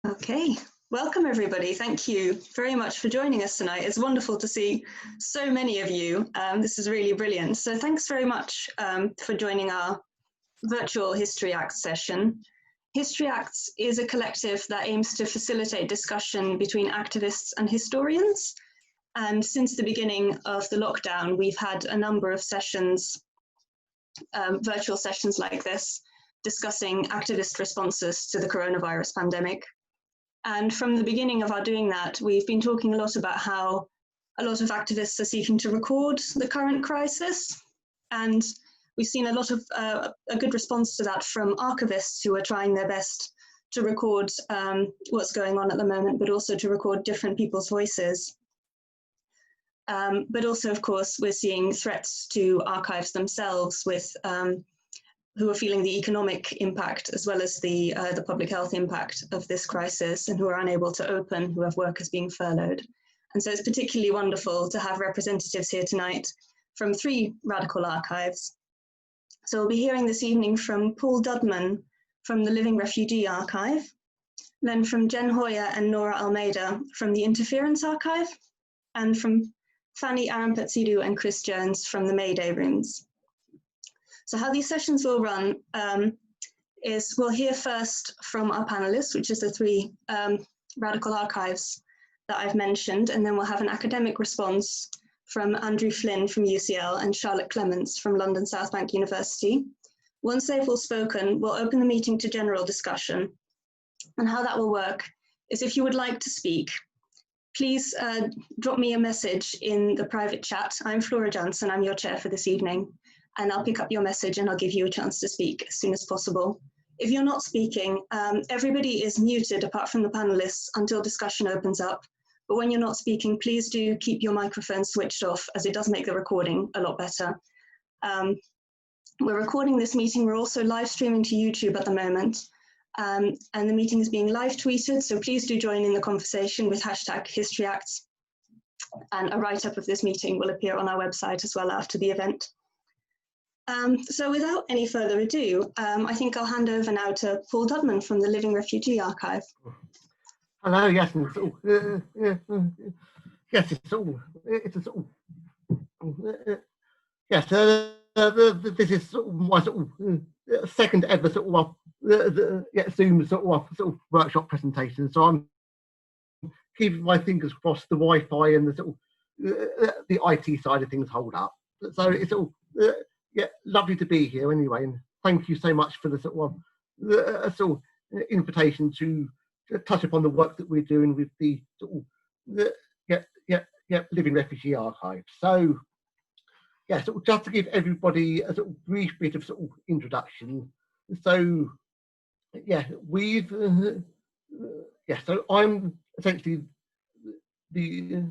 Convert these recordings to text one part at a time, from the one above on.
Okay, welcome everybody. Thank you very much for joining us tonight. It's wonderful to see so many of you. This is really brilliant. So thanks very much for joining our virtual History Acts session. History Acts is a collective that aims to facilitate discussion between activists and historians. And since the beginning of the lockdown, we've had a number of sessions, virtual sessions like this, discussing activist responses to the coronavirus pandemic. And from the beginning of our doing that, we've been talking a lot about how a lot of activists are seeking to record the current crisis. And we've seen a lot of a good response to that from archivists who are trying their best to record what's going on at the moment, but also to record different people's voices. But also, of course, we're seeing threats to archives themselves with who are feeling the economic impact as well as the public health impact of this crisis and who are unable to open, who have workers being furloughed. And so it's particularly wonderful to have representatives here tonight from 3 radical archives. So we'll be hearing this evening from Paul Dudman from the Living Refugee Archive, then from Jen Hoyer and Nora Almeida from the Interference Archive, and from Fani, Arampatzidou and Chris Jones from the MayDay rooms. So how these sessions will run is we'll hear first from our panelists, which is the 3 radical archives that I've mentioned, and then we'll have an academic response from Andrew Flynn from UCL and Charlotte Clements from London South Bank University. Once they've all spoken, we'll open the meeting to general discussion. And how that will work is if you would like to speak, please drop me a message in the private chat. I'm Flora Johnson, I'm your chair for this evening. And I'll pick up your message and I'll give you a chance to speak as soon as possible. If you're not speaking, everybody is muted apart from the panelists until discussion opens up. But when you're not speaking, please do keep your microphone switched off, as it does make the recording a lot better. We're recording this meeting. We're also live streaming to YouTube at the moment. And the meeting is being live tweeted, so please do join in the conversation with #HistoryActs. And a write-up of this meeting will appear on our website as well after the event. So without any further ado, I think I'll hand over now to Paul Dudman from the Living Refugee Archive. Hello, yes, it's all, yes, it's all, yes, this is sort of my sort of second ever sort of Zoom sort of workshop presentation, so I'm keeping my fingers crossed the Wi-Fi and the sort of the IT side of things hold up. So it's all. Yeah, lovely to be here anyway, and thank you so much for the sort of invitation to touch upon the work that we're doing with the sort of Living Refugee Archive. So yeah, so just to give everybody a sort of brief bit of sort of introduction. So yeah, so I'm essentially the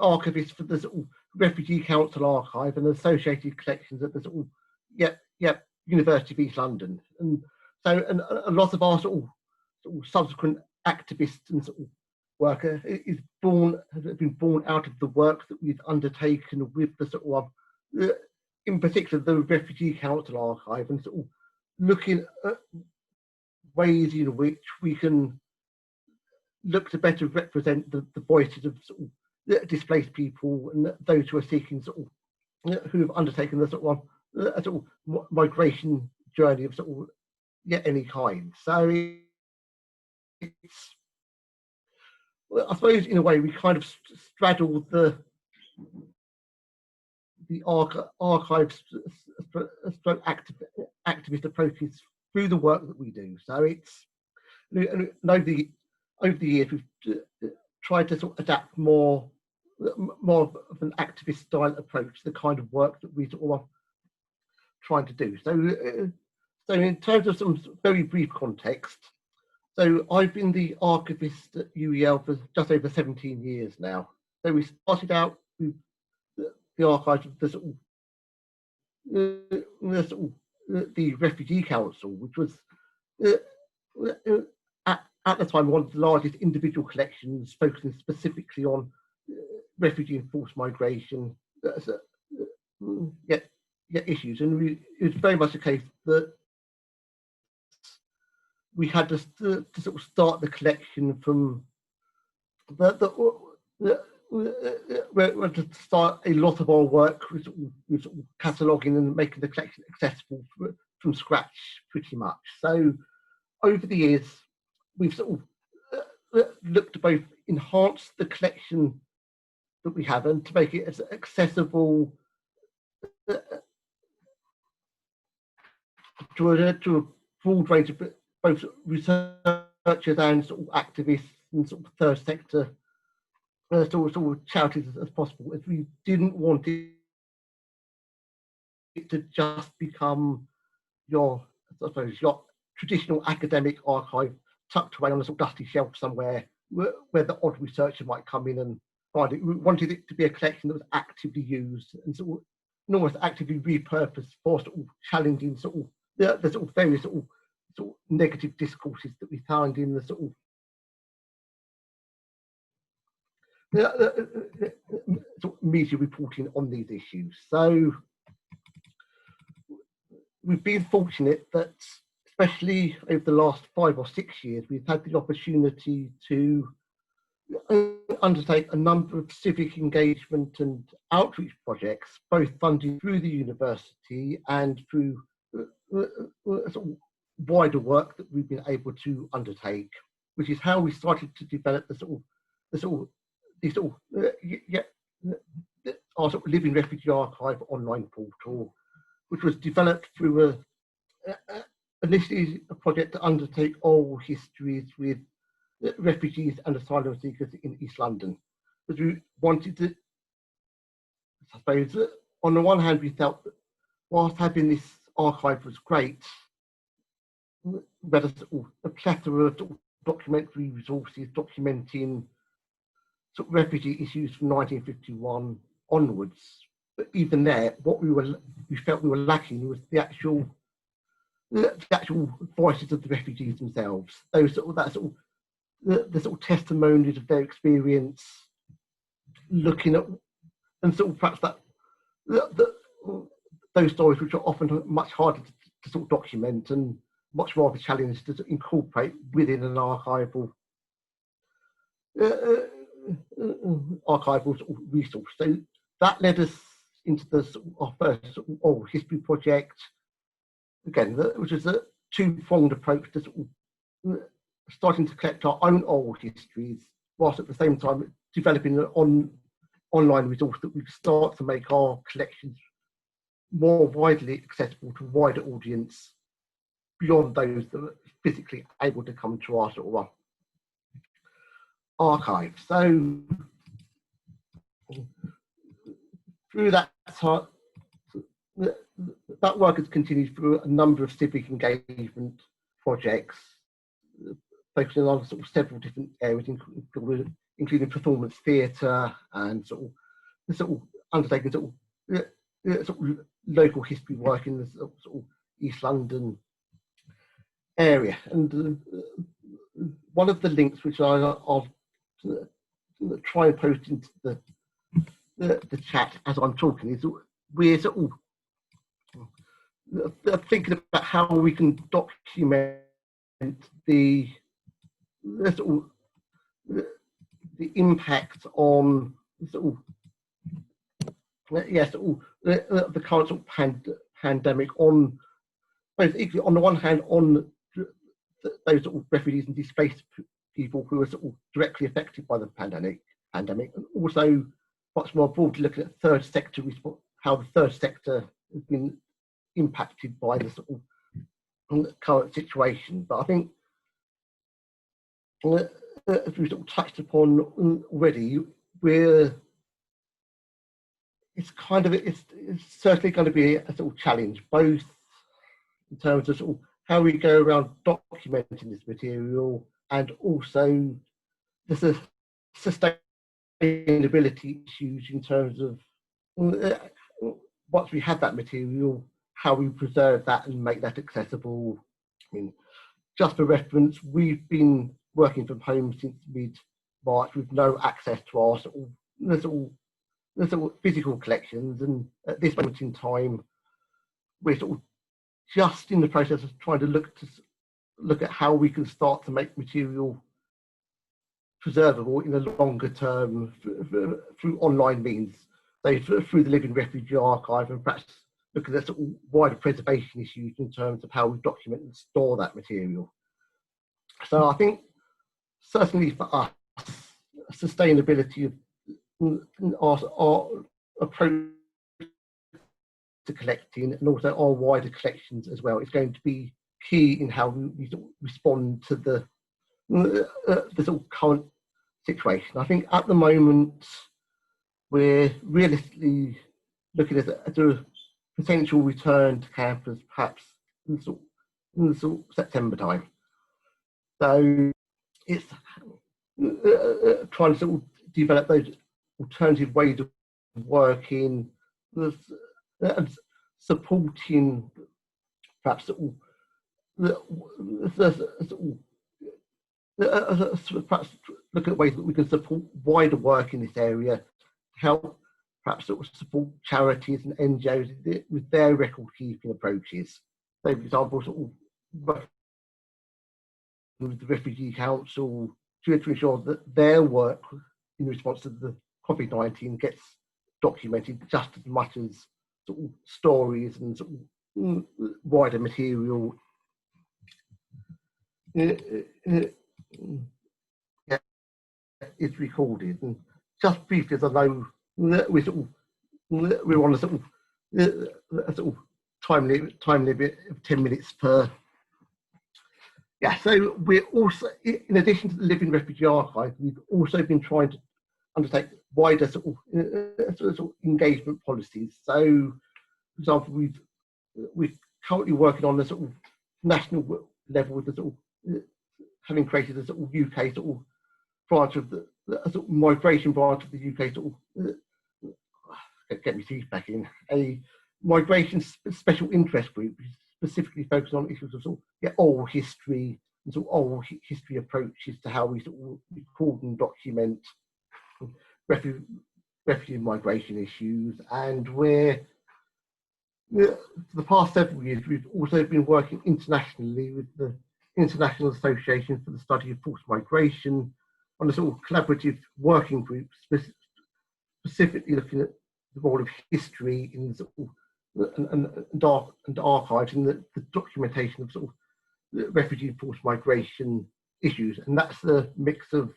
archivist for the sort of Refugee Council Archive and associated collections at the sort of University of East London, and so a lot of our sort of subsequent activists and sort of work has been born out of the work that we've undertaken with the sort of in particular the Refugee Council Archive, and sort of looking at ways in which we can look to better represent the voices of sort of displaced people and those who are seeking sort of who have undertaken the sort of migration journey of sort of any kind. So it's, well, I suppose in a way we kind of straddle the archives activist approaches through the work that we do. So it's, and over the years we've tried to sort of adapt more of an activist style approach to the kind of work that we sort of are trying to do. So in terms of some very brief context, so I've been the archivist at UEL for just over 17 years now. So we started out with the archives of the Refugee Council, which was at the time one of the largest individual collections focusing specifically on refugee and forced migration issues. And it was very much the case that we had to sort of start the collection from we had to start a lot of our work with sort of cataloguing and making the collection accessible from scratch, pretty much. So over the years, we've sort of looked to both enhance the collection that we have and to make it as accessible to a broad range of both researchers and sort of activists and sort of third sector sort of charities as possible, as we didn't want it to just become your, I suppose, your traditional academic archive tucked away on a sort of dusty shelf somewhere where the odd researcher might come in and find it. We wanted it to be a collection that was actively used and sort of and almost actively repurposed for sort of challenging sort of the sort of various sort of negative discourses that we found in the sort of media reporting on these issues. So we've been fortunate that, especially over the last 5 or 6 years, we've had the opportunity to undertake a number of civic engagement and outreach projects, both funded through the university and through sort of wider work that we've been able to undertake, which is how we started to develop our sort of Living Refugee Archive online portal, which was developed through initially a project to undertake oral histories with refugees and asylum seekers in East London. Because we wanted to, I suppose, on the one hand, we felt that whilst having this archive was great, we had a plethora of documentary resources documenting sort of refugee issues from 1951 onwards. But even there, what we felt we were lacking was the actual voices of the refugees themselves. Those the sort of testimonies of their experience, looking at and sort of perhaps those stories which are often much harder to sort of document and much more of a challenge to incorporate within an archival sort of resource. So that led us into our first sort of oral history project, again, which is a two-pronged approach to sort of starting to collect our own oral histories, whilst at the same time developing an online resource that we start to make our collections more widely accessible to a wider audience beyond those that are physically able to come to our sort of archive. So through that work has continued through a number of civic engagement projects, focusing on sort of several different areas, including performance theatre and sort of undertaking sort of local history work in the sort of East London area. And one of the links which I'll try and post into the chat as I'm talking is we're sort of thinking about how we can document the impact on the current sort of pandemic on both equally, on the one hand, on those sort of refugees and displaced people who are sort of directly affected by the pandemic, and also much more broadly looking at third sector response, how the third sector has been impacted by the sort of current situation. But I think, as we sort of touched upon already, it's certainly going to be a sort of challenge, both in terms of sort of how we go around documenting this material and also the sustainability issues in terms of once we have that material, how we preserve that and make that accessible. I mean, just for reference, we've been working from home since mid-March with no access to our sort of physical collections, and at this moment in time, we're sort of just in the process of trying to look to look at how we can start to make material preservable in the longer term through online means, so through the Living Refugee Archive, and perhaps looking at sort of wider preservation issues in terms of how we document and store that material. So I think certainly for us, sustainability of our approach to collecting, and also our wider collections as well, is going to be key in how we sort of respond to the sort of current situation. I think at the moment we're realistically looking at a potential return to campus perhaps in sort of September time. So it's trying to sort of develop those alternative ways of working, and supporting perhaps perhaps look at ways that we can support wider work in this area, help perhaps sort of support charities and NGOs with their record keeping approaches. So, for example, sort of with the Refugee Council to ensure that their work in response to the COVID-19 gets documented just as much as sort of stories and sort of wider material is recorded. And just briefly, as I know we're on a sort of time limit of 10 minutes per. Yeah, so we're also, in addition to the Living Refugee Archive, we've also been trying to undertake wider sort of engagement policies. So, for example, we're currently working on the sort of national level with the sort of having created a sort of UK sort of branch of the sort of migration branch of the UK sort of get me teeth back in, a migration special interest group specifically focused on issues of sort of oral history and sort of oral history approaches to how we sort of record and document refugee migration issues. And we're, for the past several years, we've also been working internationally with the International Association for the Study of Forced Migration on a sort of collaborative working group specifically looking at the role of history in sort of and archives in the documentation of sort of refugee forced migration issues. And that's the mix of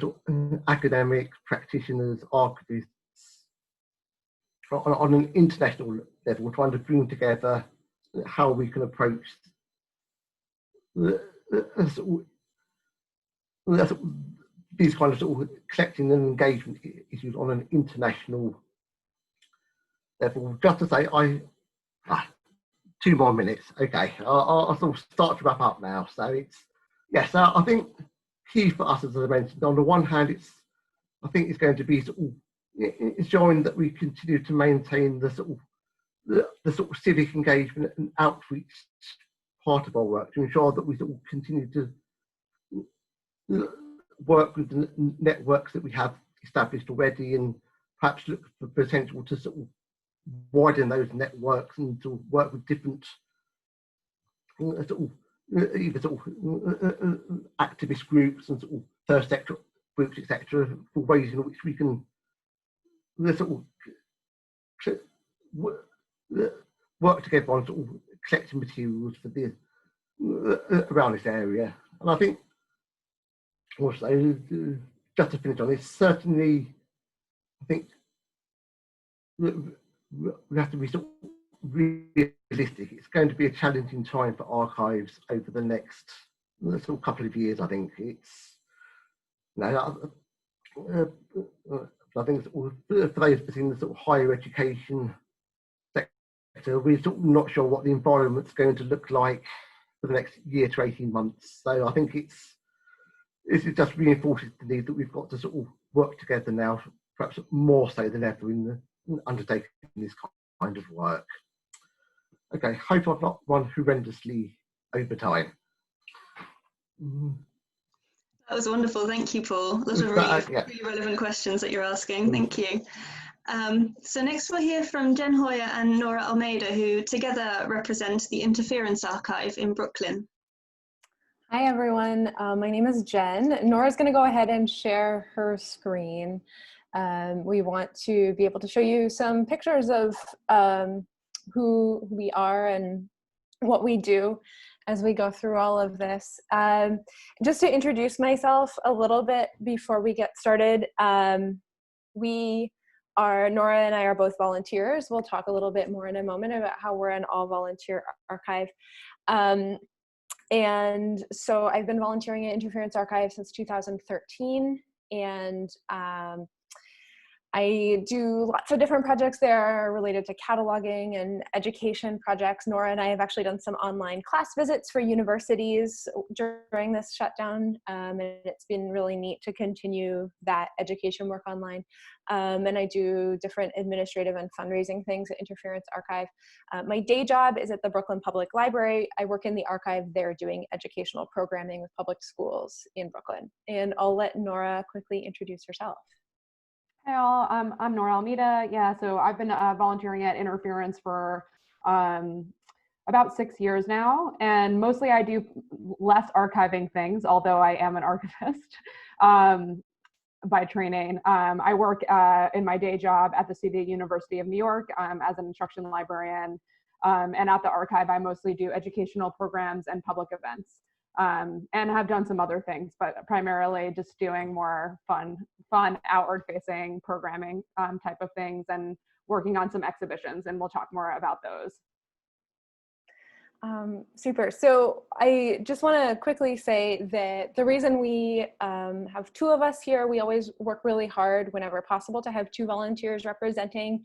sort of academics, practitioners, archivists on an international level, trying to bring together how we can approach these kind of sort of collecting and engagement issues on an international level. Just to say, 2 more minutes. Okay, I'll sort of start to wrap up now. So it's, yes, I think key for us, as I mentioned, on the one hand, I think it's going to be sort of ensuring that we continue to maintain the sort of civic engagement and outreach part of our work, to ensure that we sort of continue to work with the networks that we have established already, and perhaps look for potential to sort of widen those networks and to work with different either sort of activist groups and sort of third sector groups, etc., for ways in which we can sort of work together on sort of collecting materials for the around this area. And I think also, just to finish on this, certainly I think we have to be sort of realistic. It's going to be a challenging time for archives over the next sort of couple of years. I think it's, I think for those in the sort of higher education sector, we're sort of not sure what the environment's going to look like for the next year to 18 months. So I think this just reinforces the need that we've got to sort of work together now, perhaps more so than ever in undertaking this kind of work. Okay, hope I've not run horrendously over time. That was wonderful, thank you, Paul. Those are really relevant questions that you're asking, thank you. So next we'll hear from Jen Hoyer and Nora Almeida, who together represent the Interference Archive in Brooklyn. Hi, everyone. My name is Jen. Nora's going to go ahead and share her screen. We want to be able to show you some pictures of who we are and what we do as we go through all of this. Just to introduce myself a little bit before we get started, Nora and I are both volunteers. We'll talk a little bit more in a moment about how we're an all-volunteer archive. And so I've been volunteering at Interference Archive since 2013, and I do lots of different projects there related to cataloging and education projects. Nora and I have actually done some online class visits for universities during this shutdown, and it's been really neat to continue that education work online. And I do different administrative and fundraising things at Interference Archive. My day job is at the Brooklyn Public Library. I work in the archive there doing educational programming with public schools in Brooklyn. And I'll let Nora quickly introduce herself. Hey all, I'm Nora Almeida. Yeah, so I've been volunteering at Interference for about 6 years now, and mostly I do less archiving things, although I am an archivist by training. I work in my day job at the City University of New York as an instruction librarian, and at the archive I mostly do educational programs and public events. And have done some other things, but primarily just doing more fun outward-facing programming type of things and working on some exhibitions, and we'll talk more about those. Super. So I just want to quickly say that the reason we have two of us here, we always work really hard whenever possible to have two volunteers representing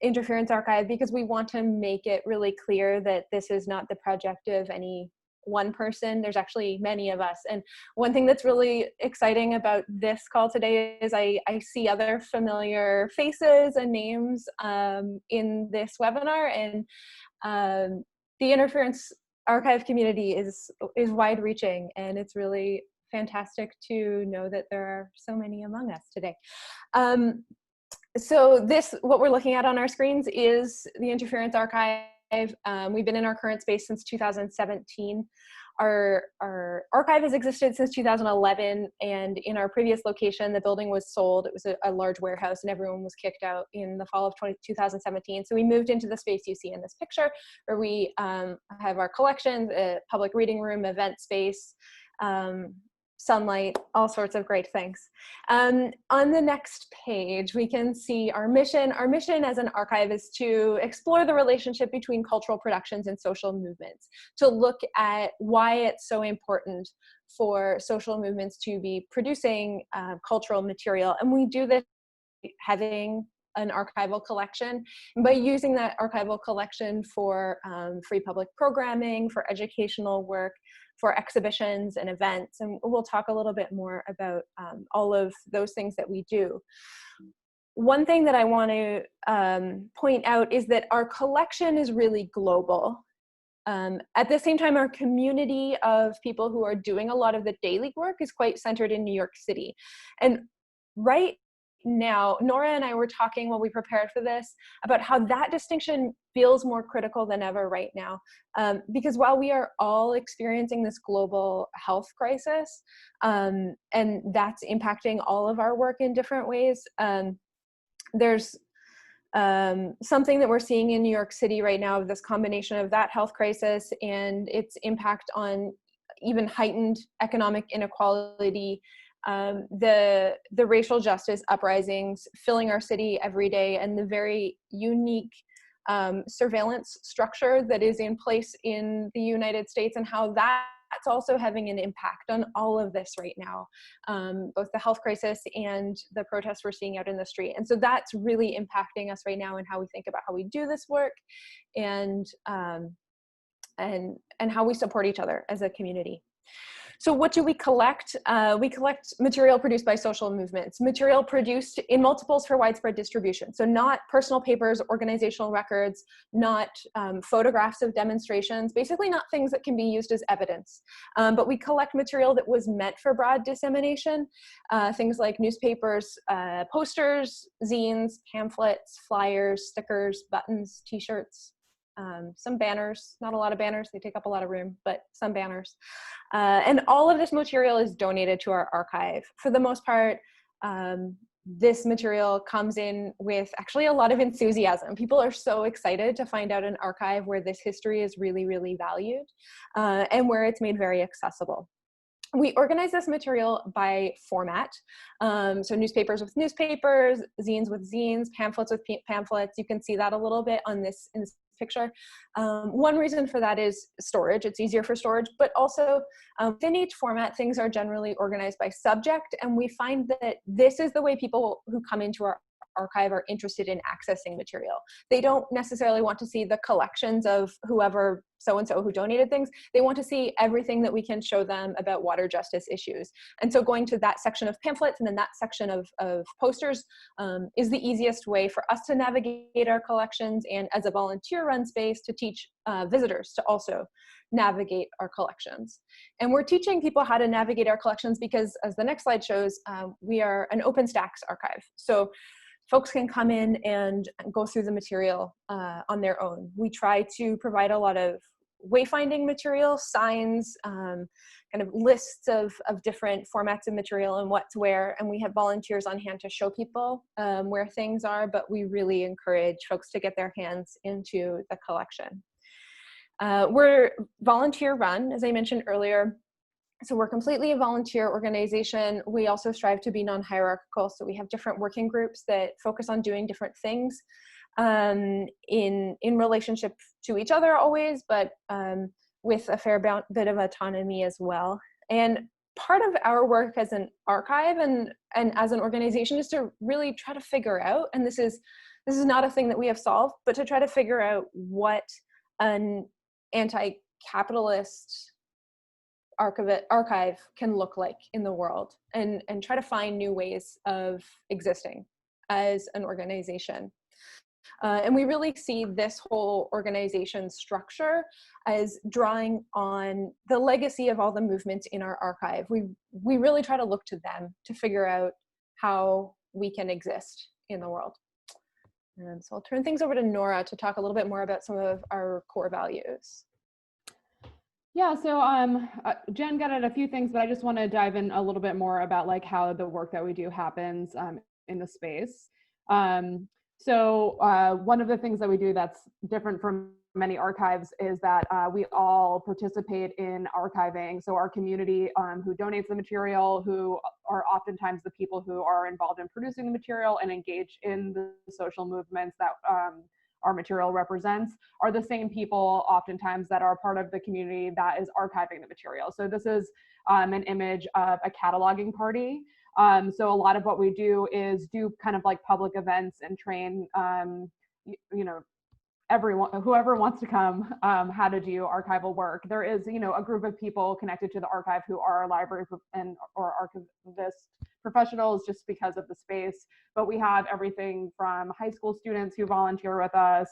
Interference Archive, because we want to make it really clear that this is not the project of any one person. There's actually many of us. And one thing that's really exciting about this call today is I see other familiar faces and names in this webinar, and the Interference Archive community is wide reaching, and it's really fantastic to know that there are so many among us today. So what we're looking at on our screens is the Interference Archive. We've been in our current space since 2017. Our archive has existed since 2011, and in our previous location, the building was sold. It was a large warehouse, and everyone was kicked out in the fall of 2017. So we moved into the space you see in this picture, where we have our collections, a public reading room, event space, sunlight, all sorts of great things. On the next page, we can see our mission. Our mission as an archive is to explore the relationship between cultural productions and social movements, to look at why it's so important for social movements to be producing cultural material. And we do this having an archival collection, and by using that archival collection for free public programming, for educational work, for exhibitions and events. And we'll talk a little bit more about all of those things that we do. One thing that I want to point out is that our collection is really global. At the same time, our community of people who are doing a lot of the daily work is quite centered in New York City. And right now, Nora and I were talking while we prepared for this about how that distinction feels more critical than ever right now. Because while we are all experiencing this global health crisis, and that's impacting all of our work in different ways, there's something that we're seeing in New York City right now, this combination of that health crisis and its impact on even heightened economic inequality, the racial justice uprisings filling our city every day, and the very unique surveillance structure that is in place in the United States, and how that's also having an impact on all of this right now, both the health crisis and the protests we're seeing out in the street. And so that's really impacting us right now in how we think about how we do this work, and how we support each other as a community. So what do we collect? We collect material produced by social movements, material produced in multiples for widespread distribution. So not personal papers, organizational records, not photographs of demonstrations, basically not things that can be used as evidence. But we collect material that was meant for broad dissemination, things like newspapers, posters, zines, pamphlets, flyers, stickers, buttons, t-shirts, some banners, not a lot of banners, they take up a lot of room, but some banners. And all of this material is donated to our archive. For the most part, this material comes in with actually a lot of enthusiasm. People are so excited to find out an archive where this history is really, really valued, and where it's made very accessible. We organize this material by format. So newspapers with newspapers, zines with zines, pamphlets with pamphlets. You can see that a little bit on this in this picture. One reason for that is storage. It's easier for storage, but also within each format, things are generally organized by subject. And we find that this is the way people who come into our archive are interested in accessing material. They don't necessarily want to see the collections of whoever so-and-so who donated things. They want to see everything that we can show them about water justice issues. And so going to that section of pamphlets and then that section of posters is the easiest way for us to navigate our collections, and as a volunteer-run space to teach visitors to also navigate our collections. And we're teaching people how to navigate our collections because, as the next slide shows, we are an OpenStax archive. So folks can come in and go through the material on their own. We try to provide a lot of wayfinding material, signs, kind of lists of different formats of material and what to wear. And we have volunteers on hand to show people where things are, but we really encourage folks to get their hands into the collection. We're volunteer run, as I mentioned earlier. So we're completely a volunteer organization. We also strive to be non-hierarchical. So we have different working groups that focus on doing different things in relationship to each other always, but with a fair bit of autonomy as well. And part of our work as an archive and as an organization is to really try to figure out, and this is not a thing that we have solved, but to try to figure out what an anti-capitalist archive can look like in the world, and try to find new ways of existing as an organization. And we really see this whole organization structure as drawing on the legacy of all the movements in our archive. We really try to look to them to figure out how we can exist in the world. So I'll turn things over to Nora to talk a little bit more about some of our core values. Yeah, so Jen got at a few things, but I just want to dive in a little bit more about like how the work that we do happens in the space. So one of the things that we do that's different from many archives is that we all participate in archiving. So our community who donates the material, who are oftentimes the people who are involved in producing the material and engage in the social movements that our material represents, are the same people oftentimes that are part of the community that is archiving the material. So this is an image of a cataloging party. So a lot of what we do is do kind of like public events and train, everyone, whoever wants to come, how to do archival work. There is, a group of people connected to the archive who are library or archivist professionals just because of the space. But we have everything from high school students who volunteer with us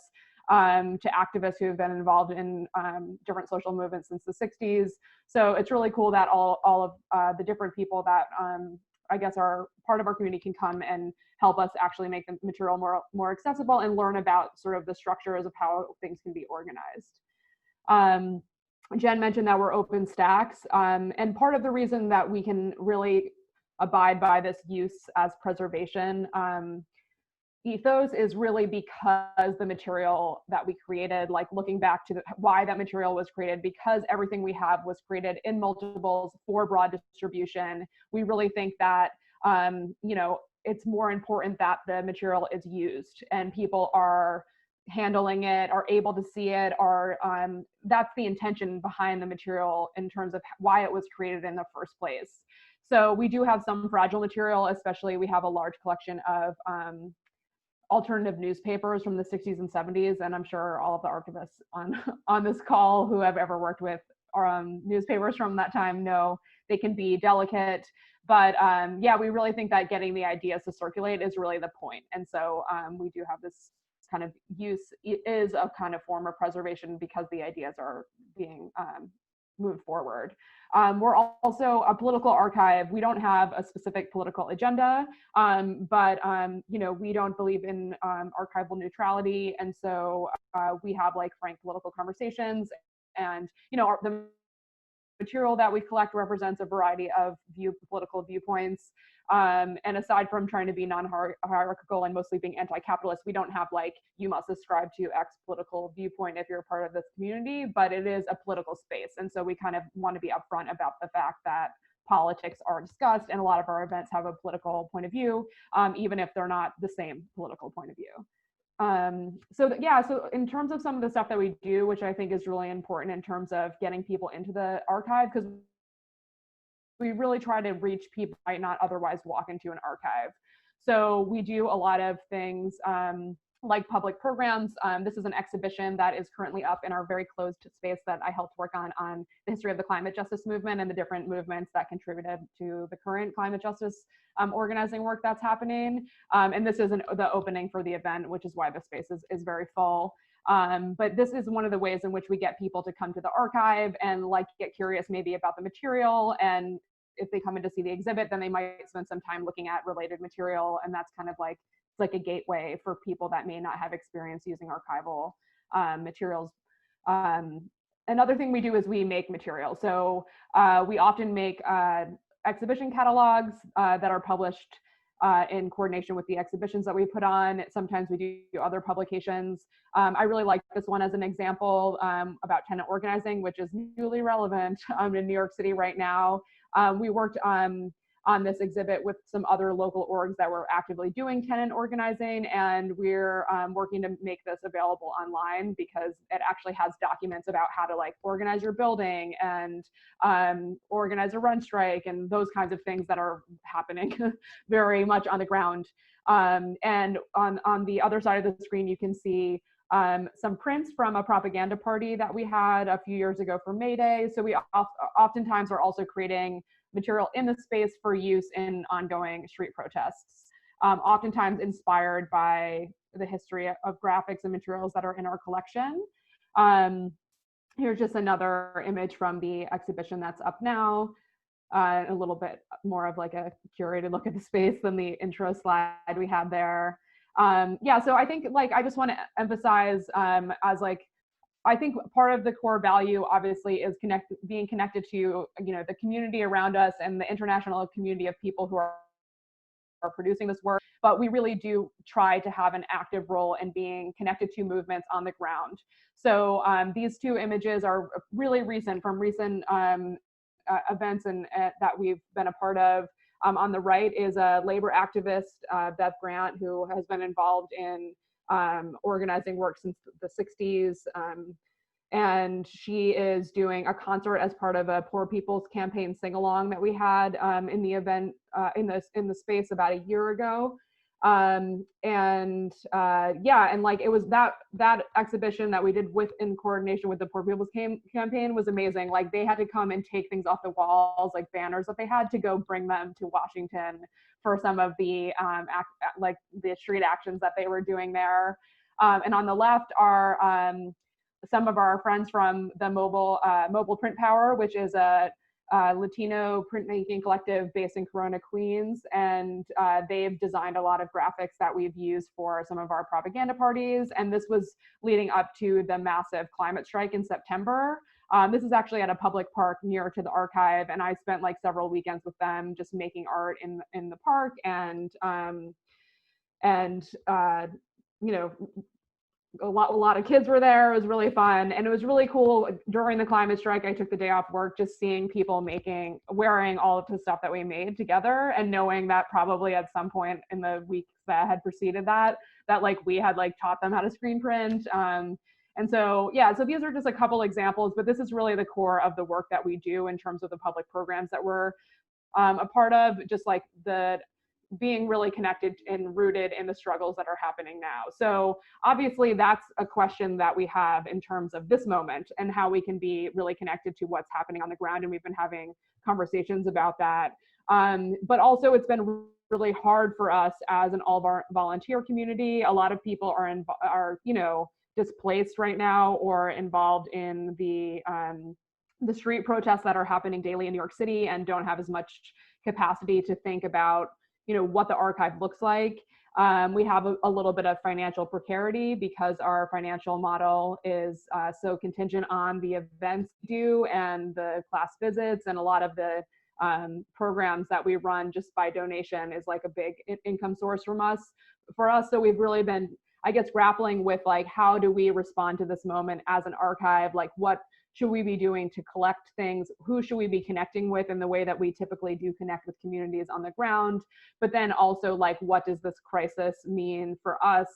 to activists who have been involved in different social movements since the 60s. So it's really cool that all of the different people that I guess are part of our community can come and help us actually make the material more accessible and learn about sort of the structures of how things can be organized. Jen mentioned that we're OpenStax, and part of the reason that we can really abide by this use as preservation ethos is really because the material that we created, like looking back to why that material was created, because everything we have was created in multiples for broad distribution. We really think that, it's more important that the material is used and people are handling it, are able to see it, or that's the intention behind the material in terms of why it was created in the first place. So we do have some fragile material, especially we have a large collection of alternative newspapers from the 60s and 70s, and I'm sure all of the archivists on this call who have ever worked with newspapers from that time know they can be delicate. But yeah, we really think that getting the ideas to circulate is really the point. And so we do have this kind of use, it is a kind of form of preservation because the ideas are being move forward. We're also a political archive. We don't have a specific political agenda, but you know, we don't believe in archival neutrality, and so we have like frank political conversations. And you know, the material that we collect represents a variety of political viewpoints. And aside from trying to be non-hierarchical and mostly being anti-capitalist, we don't have like, you must subscribe to X political viewpoint if you're part of this community, but it is a political space. And so we kind of want to be upfront about the fact that politics are discussed, and a lot of our events have a political point of view, even if they're not the same political point of view. So in terms of some of the stuff that we do, which I think is really important in terms of getting people into the archive, because we really try to reach people who might not otherwise walk into an archive. So we do a lot of things like public programs. This is an exhibition that is currently up in our very closed space that I helped work on the history of the climate justice movement and the different movements that contributed to the current climate justice organizing work that's happening. And this isn't the opening for the event, which is why the space is very full. But this is one of the ways in which we get people to come to the archive and like get curious maybe about the material. And if they come in to see the exhibit, then they might spend some time looking at related material. And that's kind of like, it's like a gateway for people that may not have experience using archival materials. Another thing we do is we make material. So we often make exhibition catalogs that are published in coordination with the exhibitions that we put on. Sometimes we do other publications. I really like this one as an example about tenant organizing, which is newly relevant in New York City right now. We worked on this exhibit with some other local orgs that were actively doing tenant organizing, and we're working to make this available online because it actually has documents about how to like organize your building and organize a run strike and those kinds of things that are happening very much on the ground. And on the other side of the screen, you can see some prints from a propaganda party that we had a few years ago for MayDay. So we oftentimes are also creating material in the space for use in ongoing street protests, oftentimes inspired by the history of graphics and materials that are in our collection. Here's just another image from the exhibition that's up now. A little bit more of like a curated look at the space than the intro slide we had there. Yeah, so I think like I just want to emphasize as like, I think part of the core value obviously is being connected to, you know, the community around us and the international community of people who are producing this work, but we really do try to have an active role in being connected to movements on the ground. So these two images are really recent, from recent events and that we've been a part of. On the right is a labor activist, Beth Grant, who has been involved in organizing work since the 60s. And she is doing a concert as part of a Poor People's Campaign sing-along that we had in the event, in the space about a year ago. Yeah, and like it was that exhibition that we did in coordination with the Poor People's Campaign was amazing. Like they had to come and take things off the walls, like banners that they had, to go bring them to Washington for some of the like the street actions that they were doing there. And on the left are some of our friends from the Mobile Print Power, which is a Latino printmaking collective based in Corona, Queens, and they've designed a lot of graphics that we've used for some of our propaganda parties. And this was leading up to the massive climate strike in September. This is actually at a public park near to the archive, and I spent like several weekends with them just making art in the park, and you know, a lot of kids were there. It was really fun, and it was really cool. During the climate strike, I took the day off work, just seeing people wearing all of the stuff that we made together, and knowing that probably at some point in the weeks that had preceded that like we had like taught them how to screen print. And so yeah, so these are just a couple examples, but this is really the core of the work that we do in terms of the public programs that we're a part of, just like the being really connected and rooted in the struggles that are happening now. So obviously that's a question that we have in terms of this moment and how we can be really connected to what's happening on the ground. And we've been having conversations about that. But also it's been really hard for us as an all-volunteer community. A lot of people are you know, displaced right now or involved in the the street protests that are happening daily in New York City and don't have as much capacity to think about, you know, what the archive looks like. We have a little bit of financial precarity because our financial model is so contingent on the events we do and the class visits, and a lot of the programs that we run just by donation is like a big income source for us. So we've really been, I guess, grappling with like, how do we respond to this moment as an archive? Like, what should we be doing to collect things? Who should we be connecting with in the way that we typically do connect with communities on the ground? But then also, like, what does this crisis mean for us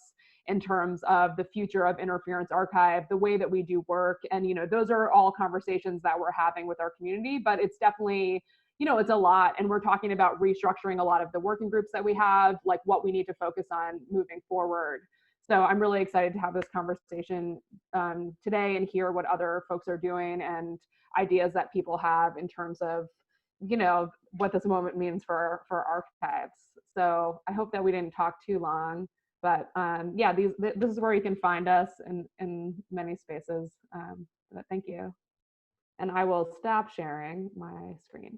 in terms of the future of Interference Archive, the way that we do work? And, you know, those are all conversations that we're having with our community, but it's definitely, you know, it's a lot. And we're talking about restructuring a lot of the working groups that we have, like what we need to focus on moving forward. So I'm really excited to have this conversation today and hear what other folks are doing and ideas that people have in terms of, you know, what this moment means for archives. So I hope that we didn't talk too long, but yeah, this is where you can find us in many spaces. But thank you. And I will stop sharing my screen.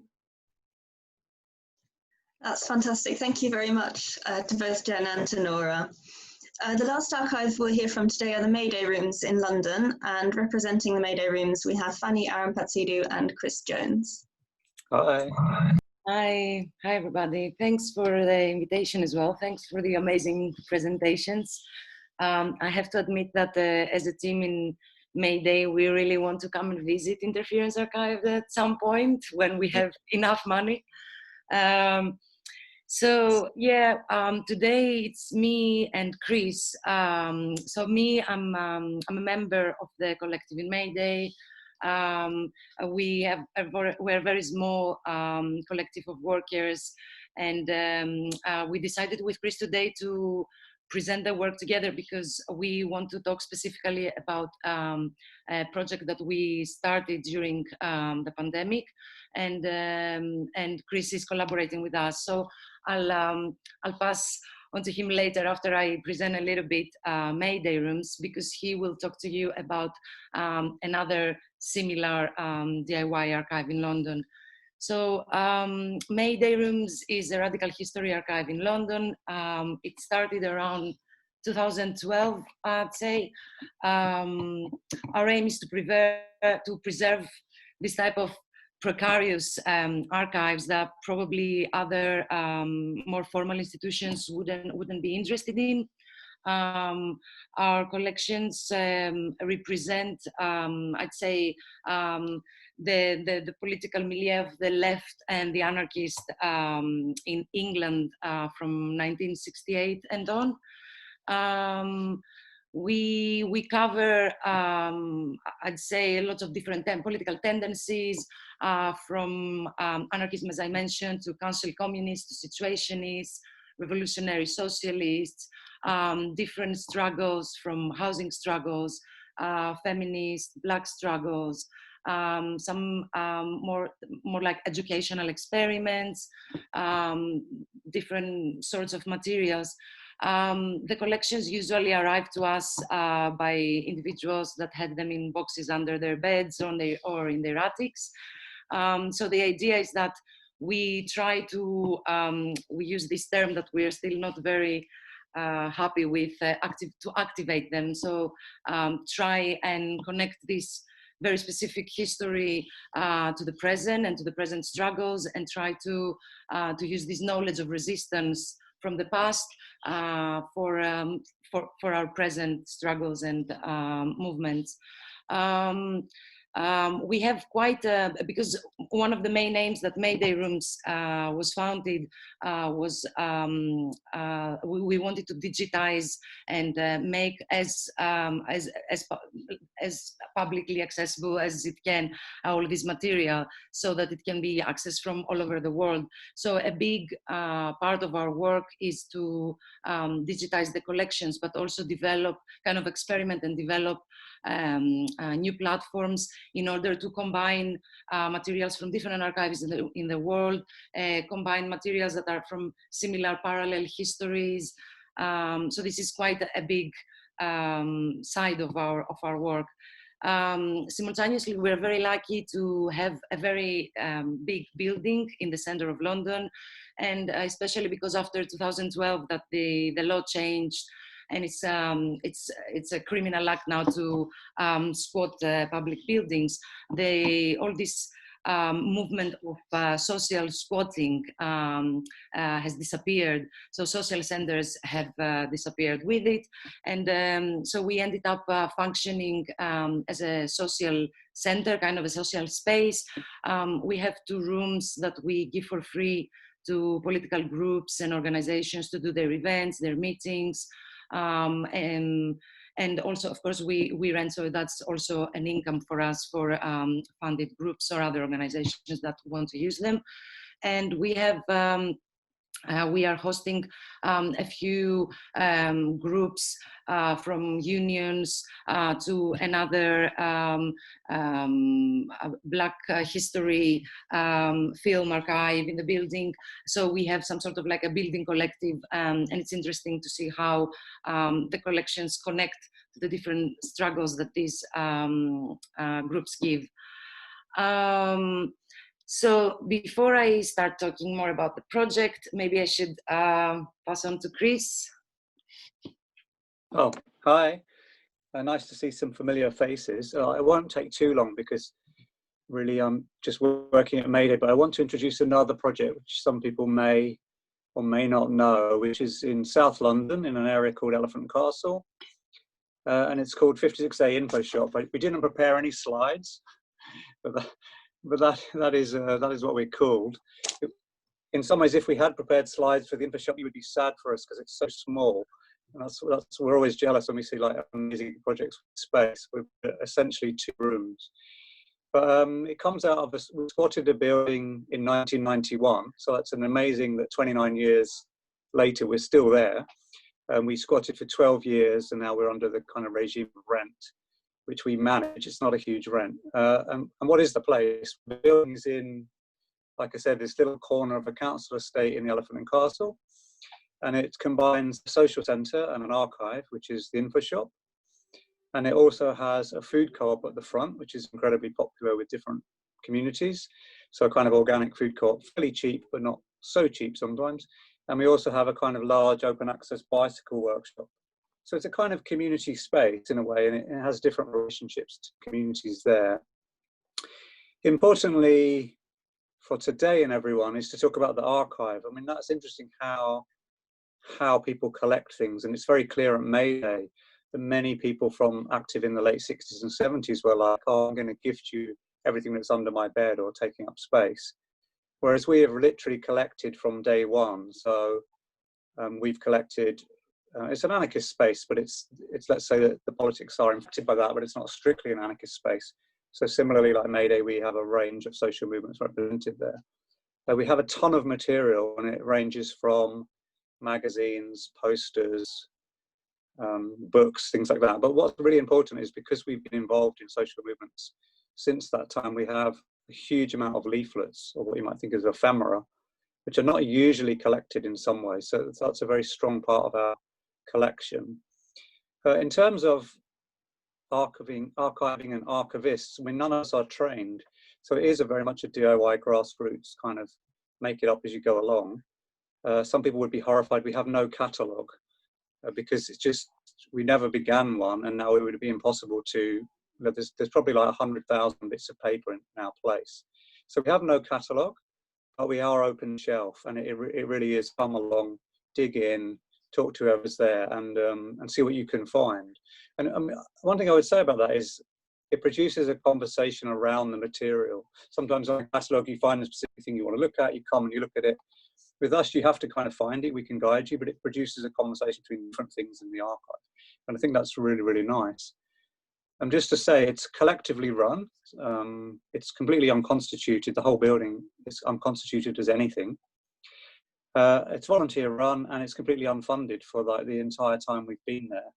That's fantastic. Thank you very much to both Jen and to Nora. The last archive we'll hear from today are the MayDay rooms in London, and representing the MayDay rooms we have Fani, Arampatzidou and Chris Jones. Hi. Hi everybody. Thanks for the invitation as well. Thanks for the amazing presentations. I have to admit that as a team in MayDay, we really want to come and visit Interference Archive at some point when we have enough money. So yeah, today it's me and Chris. So me, I'm a member of the collective in MayDay. We're a very small collective of workers, and we decided with Chris today to present the work together because we want to talk specifically about a project that we started during the pandemic, and Chris is collaborating with us. So I'll pass on to him later after I present a little bit MayDay rooms, because he will talk to you about another similar DIY archive in London. So MayDay rooms is a radical history archive in London. It started around 2012, I'd say. Our aim is to preserve this type of precarious archives that probably other more formal institutions wouldn't be interested in. Our collections represent, I'd say, the political milieu of the left and the anarchist in England from 1968 and on. We cover, I'd say, a lot of different political tendencies, from anarchism, as I mentioned, to council communists, to situationists, revolutionary socialists, different struggles from housing struggles, feminist, Black struggles, some more like educational experiments, different sorts of materials. The collections usually arrive to us by individuals that had them in boxes under their beds or in their attics. So the idea is that we try to, we use this term that we are still not very happy with, to activate them. So try and connect this very specific history to the present and to the present struggles, and try to use this knowledge of resistance from the past for our present struggles and movements. We have quite because one of the main aims that MayDay Rooms was founded was we wanted to digitize and make as publicly accessible as it can all this material, so that it can be accessed from all over the world. So a big part of our work is to digitize the collections, but also develop, kind of experiment and develop new platforms in order to combine materials from different archives in the world, combine materials that are from similar parallel histories. So this is quite a big side of our work. simultaneously, we're very lucky to have a very big building in the center of London, and especially because after 2012 that the law changed, and it's a criminal act now to squat public buildings. All this movement of social squatting has disappeared. So social centers have disappeared with it. And so we ended up functioning as a social center, kind of a social space. We have 2 rooms that we give for free to political groups and organizations to do their events, their meetings. And also, of course, we rent, so that's also an income for us for funded groups or other organizations that want to use them. And we have we are hosting a few groups from unions to another Black history film archive in the building. So we have some sort of like a building collective, and it's interesting to see how the collections connect to the different struggles that these groups give. So before I start talking more about the project, maybe I should pass on to Chris. Oh, hi. Nice to see some familiar faces. It won't take too long because really I'm just working at MayDay, but I want to introduce another project which some people may or may not know, which is in South London in an area called Elephant Castle. And it's called 56A Info Shop. We didn't prepare any slides, but that is what we're called. In some ways, if we had prepared slides for the info shop, you would be sad for us because it's so small. And we're always jealous when we see like amazing projects with space. We're essentially 2 rooms. But it comes out of we squatted a building in 1991. So that's an amazing that 29 years later, we're still there. We squatted for 12 years and now we're under the kind of regime of rent, which we manage. It's not a huge rent. And what is the place? The building is in, like I said, this little corner of a council estate in the Elephant and Castle. And it combines a social centre and an archive, which is the info shop. And it also has a food co-op at the front, which is incredibly popular with different communities. So a kind of organic food co-op, fairly cheap, but not so cheap sometimes. And we also have a kind of large open access bicycle workshop. So it's a kind of community space in a way, and it has different relationships to communities there. Importantly for today and everyone is to talk about the archive. I mean, that's interesting how people collect things. And it's very clear at MayDay that many people from active in the late 60s and 70s were like, oh, I'm going to gift you everything that's under my bed or taking up space. Whereas we have literally collected from day one. So we've collected, it's an anarchist space, but it's let's say that the politics are infected by that, but it's not strictly an anarchist space. So similarly, like MayDay, we have a range of social movements represented there. We have a ton of material, and it ranges from magazines, posters, books, things like that. But what's really important is because we've been involved in social movements since that time, we have a huge amount of leaflets, or what you might think is ephemera, which are not usually collected in some way. So that's a very strong part of our collection. In terms of archiving and archivists, I mean, none of us are trained. So it is very much a DIY grassroots kind of make it up as you go along. Some people would be horrified. We have no catalogue because it's just, we never began one, and now it would be impossible to, there's probably like 100,000 bits of paper in our place. So we have no catalogue, but we are open shelf, and it really is come along, dig in, talk to whoever's there, and see what you can find. And one thing I would say about that is it produces a conversation around the material. Sometimes on a catalogue, you find a specific thing you want to look at, you come and you look at it. With us, you have to kind of find it, we can guide you, but it produces a conversation between different things in the archive. And I think that's really, really nice. And just to say, it's collectively run. It's completely unconstituted. The whole building is unconstituted as anything. It's volunteer run, and it's completely unfunded for like the entire time we've been there.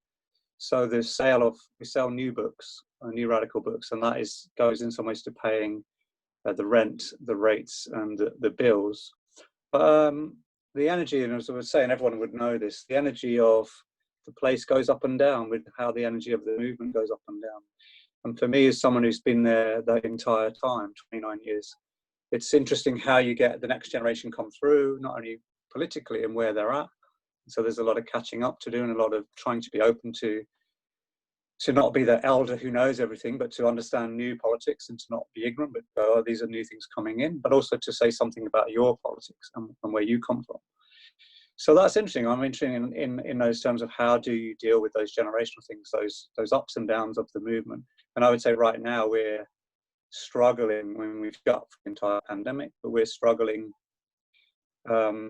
So the we sell new books, new radical books, and that goes in some ways to paying the rent, the rates, and the bills. But the energy, and as I was saying, everyone would know this, the energy of the place goes up and down with how the energy of the movement goes up and down. And for me, as someone who's been there the entire time, 29 years, it's interesting how you get the next generation come through, not only politically and where they're at. So there's a lot of catching up to do and a lot of trying to be open to not be the elder who knows everything, but to understand new politics and to not be ignorant, but go, oh, these are new things coming in, but also to say something about your politics and where you come from. So that's interesting. I'm interested in those terms of how do you deal with those generational things, those ups and downs of the movement. And I would say right now we're struggling when we've got the entire pandemic, but we're struggling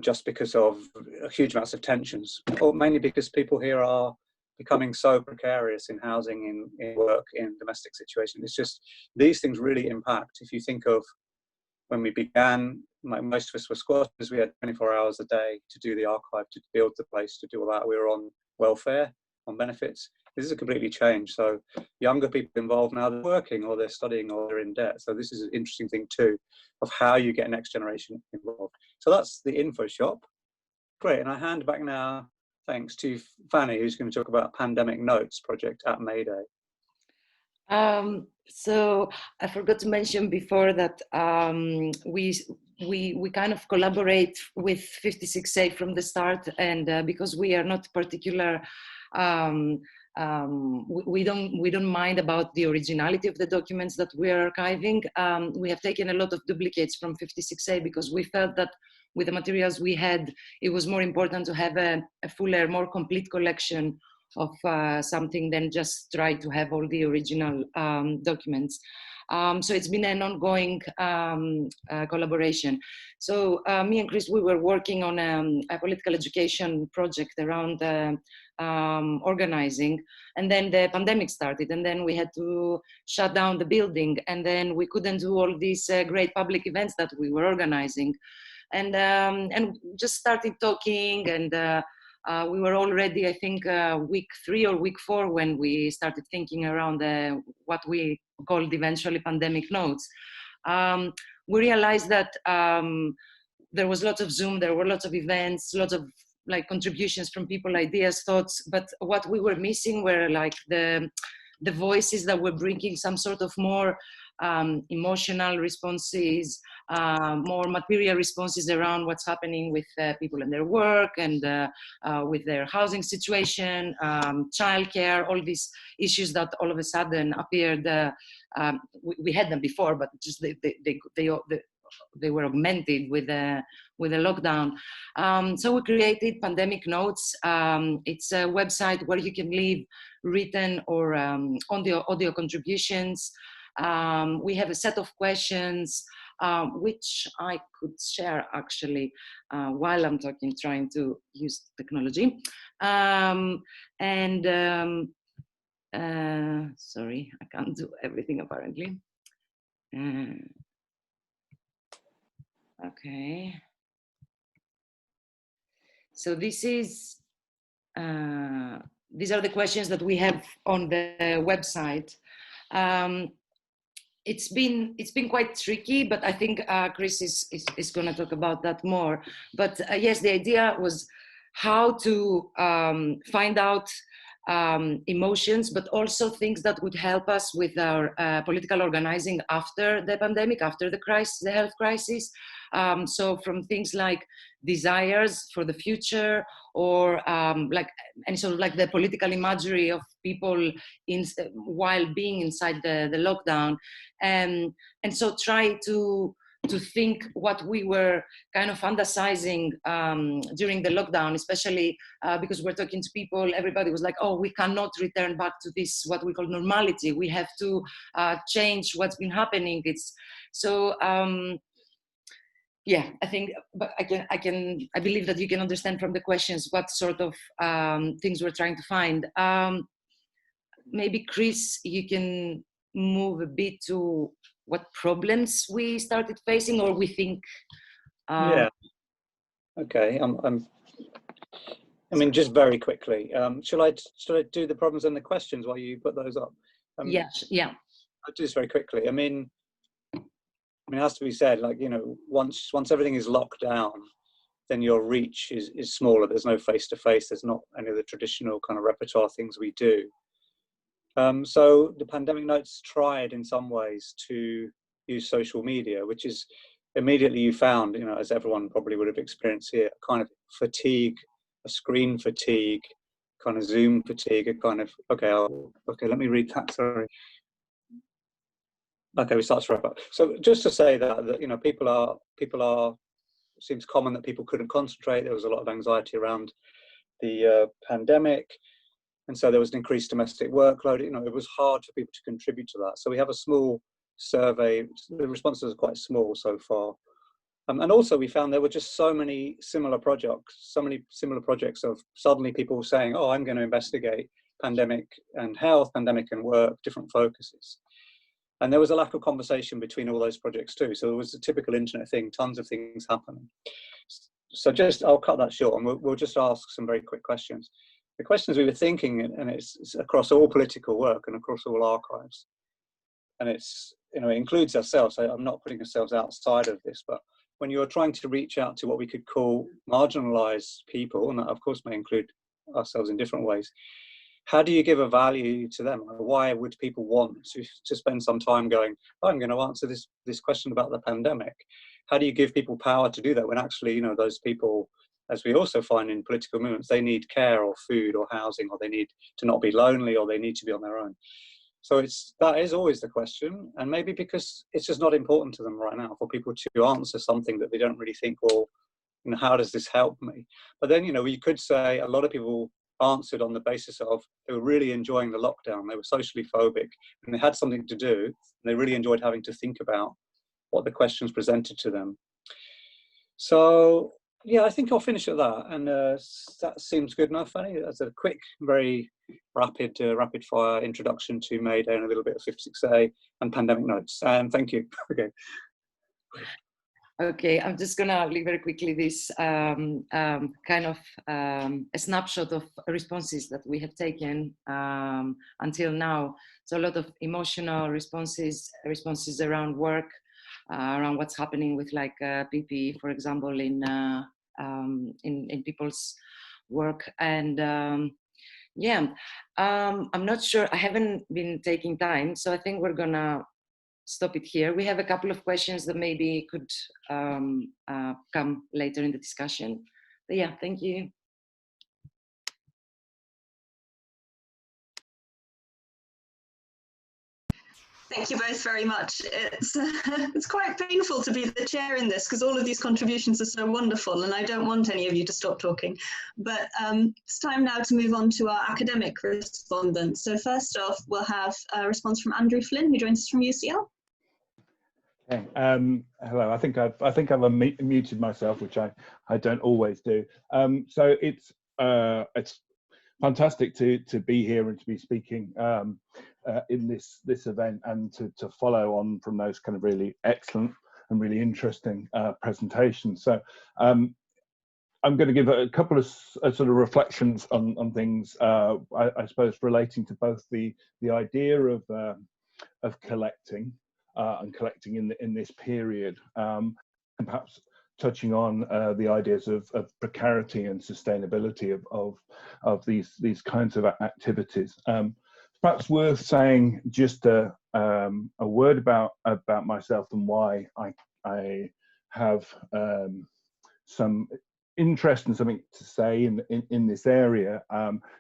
just because of huge amounts of tensions, or mainly because people here are becoming so precarious in housing, in work, in domestic situations. It's just, these things really impact. If you think of when we began, most of us were squatters, we had 24 hours a day to do the archive, to build the place, to do all that. We were on welfare, on benefits. This is completely changed. So younger people involved now, they're working or they're studying or they're in debt. So this is an interesting thing too, of how you get next generation involved. So that's the info shop. Great, and I hand back now, thanks to Fani, who's going to talk about Pandemic Notes project at MayDay. So I forgot to mention before that we kind of collaborate with 56A from the start, and because we are not particular, we don't mind about the originality of the documents that we are archiving. We have taken a lot of duplicates from 56A because we felt that with the materials we had, it was more important to have a fuller, more complete collection of something than just try to have all the original documents. So it's been an ongoing collaboration. So me and Chris, we were working on a political education project around organizing, and then the pandemic started, and then we had to shut down the building, and then we couldn't do all these great public events that we were organizing, and just started talking, and we were already, I think, week 3 or week 4 when we started thinking around what we called eventually pandemic notes. We realized that there was lots of Zoom, there were lots of events, lots of like contributions from people, ideas, thoughts, but what we were missing were like the voices that were bringing some sort of more emotional responses, more material responses around what's happening with people in their work and with their housing situation, childcare, all these issues that all of a sudden appeared. We had them before, but just they were augmented with the lockdown. So we created Pandemic Notes. It's a website where you can leave written or audio contributions. We have a set of questions, which I could share actually while I'm talking, trying to use technology. Sorry, I can't do everything apparently. Okay. So this is, these are the questions that we have on the website. It's been quite tricky, but I think Chris is going to talk about that more. But yes, the idea was how to find out emotions, but also things that would help us with our political organizing after the pandemic, after the crisis, the health crisis. So from things like desires for the future, or like any sort of like the political imagery of people while being inside the lockdown, and so try to think what we were kind of fantasizing during the lockdown, especially because we're talking to people, everybody was like, oh, we cannot return back to this, what we call normality. We have to change what's been happening. It's so, yeah, I think, but I believe that you can understand from the questions what sort of things we're trying to find. Maybe Chris, you can move a bit to what problems we started facing, or we think. Yeah. Okay. I mean, just very quickly. Shall I do the problems and the questions while you put those up? Yes. Yeah. I'll do this very quickly. I mean, it has to be said, like, you know, once everything is locked down, then your reach is smaller. There's no face-to-face. There's not any of the traditional kind of repertoire things we do. So the pandemic notes tried in some ways to use social media, which is immediately you found, you know, as everyone probably would have experienced here, kind of fatigue, a screen fatigue, kind of Zoom fatigue, a kind of, okay, let me read that, sorry. Okay, we start to wrap up. So just to say that you know, people are, seems common that people couldn't concentrate. There was a lot of anxiety around the pandemic. And so there was an increased domestic workload. You know, it was hard for people to contribute to that. So we have a small survey. The responses are quite small so far. And also we found there were just so many similar projects of suddenly people saying, oh, I'm going to investigate pandemic and health, pandemic and work, different focuses. And there was a lack of conversation between all those projects too. So it was a typical internet thing, tons of things happening. So I'll cut that short and we'll just ask some very quick questions. The questions we were thinking, and it's across all political work and across all archives, and it's, you know, it includes ourselves. I'm not putting ourselves outside of this, but when you're trying to reach out to what we could call marginalized people, and that of course may include ourselves in different ways, how do you give a value to them? Why would people want to spend some time going, oh, I'm going to answer this question about the pandemic? How do you give people power to do that when actually, you know, those people, as we also find in political movements, they need care or food or housing, or they need to not be lonely, or they need to be on their own. So that is always the question, and maybe because it's just not important to them right now for people to answer something that they don't really think, well, you know, how does this help me? But then, you know, you could say a lot of people answered on the basis of they were really enjoying the lockdown, they were socially phobic, and they had something to do, and they really enjoyed having to think about what the questions presented to them. So yeah, I think I'll finish at that, and that seems good enough, Fani. That's a quick, very rapid fire introduction to MayDay and a little bit of 56A and pandemic notes. Thank you. Okay. Okay, I'm just gonna leave very quickly this kind of a snapshot of responses that we have taken until now. So a lot of emotional responses around work, around what's happening with like PPE, for example, in people's work. And yeah, I'm not sure, I haven't been taking time, so I think we're gonna stop it here. We have a couple of questions that maybe could come later in the discussion. But yeah, thank you. Thank you both very much. It's quite painful to be the chair in this because all of these contributions are so wonderful and I don't want any of you to stop talking. But it's time now to move on to our academic respondents. So first off, we'll have a response from Andrew Flynn, who joins us from UCL. Okay. Hello. I think I've unmuted myself, which I don't always do. So it's fantastic to be here and to be speaking in this event, and to follow on from those kind of really excellent and really interesting presentations. So I'm going to give a couple of sort of reflections on things, I suppose, relating to both the idea of collecting and collecting in this period, and perhaps touching on the ideas of precarity and sustainability of these kinds of activities. Perhaps worth saying just a word about myself and why I have some interest and something to say in this area.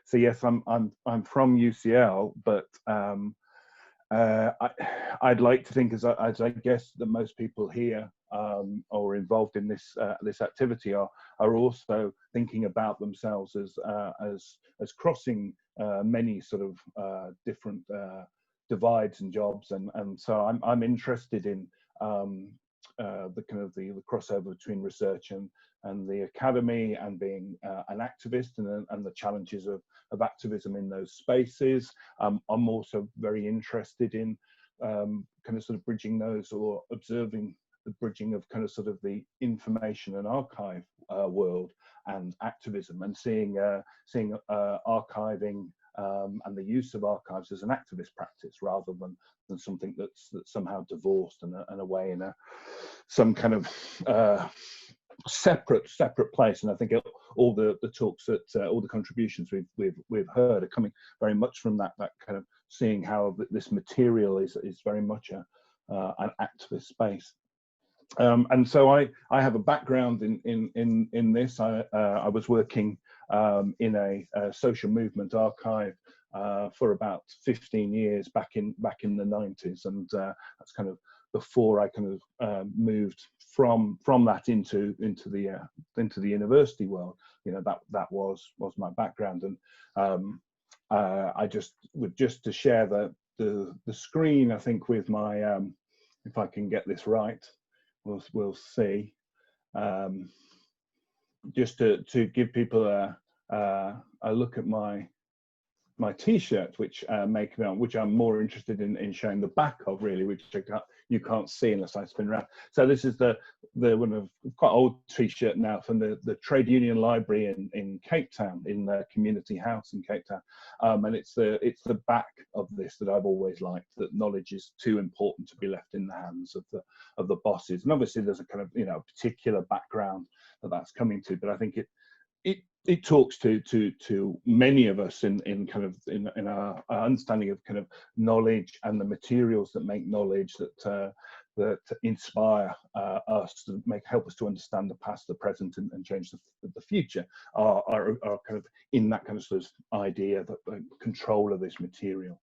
So yes, I'm from UCL, but I'd like to think, as I guess that most people here or involved in this activity are also thinking about themselves as crossing many sort of different divides and jobs, and so I'm interested in the kind of the crossover between research and the academy, and being an activist, and the challenges of activism in those spaces. I'm also very interested in kind of sort of bridging those, or observing the bridging of kind of sort of the information and archive world and activism, and seeing archiving and the use of archives as an activist practice, rather than something that's somehow divorced and away in some kind of separate place. And I think all the talks that all the contributions we've heard are coming very much from that kind of seeing how this material is very much an activist space. And so I have a background in this. I was working in a social movement archive for about 15 years back in the 90s, and that's kind of before I kind of moved from that into the university world. You know, that was my background, and I just to share the screen, I think, with my if I can get this right. We'll see. Just to give people a look at my T-shirt, which which I'm more interested in showing the back of, really, which you can't see unless I spin around. So this is the one of quite old T-shirt now from the Trade Union Library in Cape Town, in the community house in Cape Town, and it's the back of this that I've always liked, that knowledge is too important to be left in the hands of the bosses. And obviously there's a kind of, you know, particular background that's coming to, but I think it talks to many of us in our understanding of kind of knowledge and the materials that make knowledge, that inspire us, to help us to understand the past, the present, and change the future, are kind of in that kind of sort of idea that the control of this material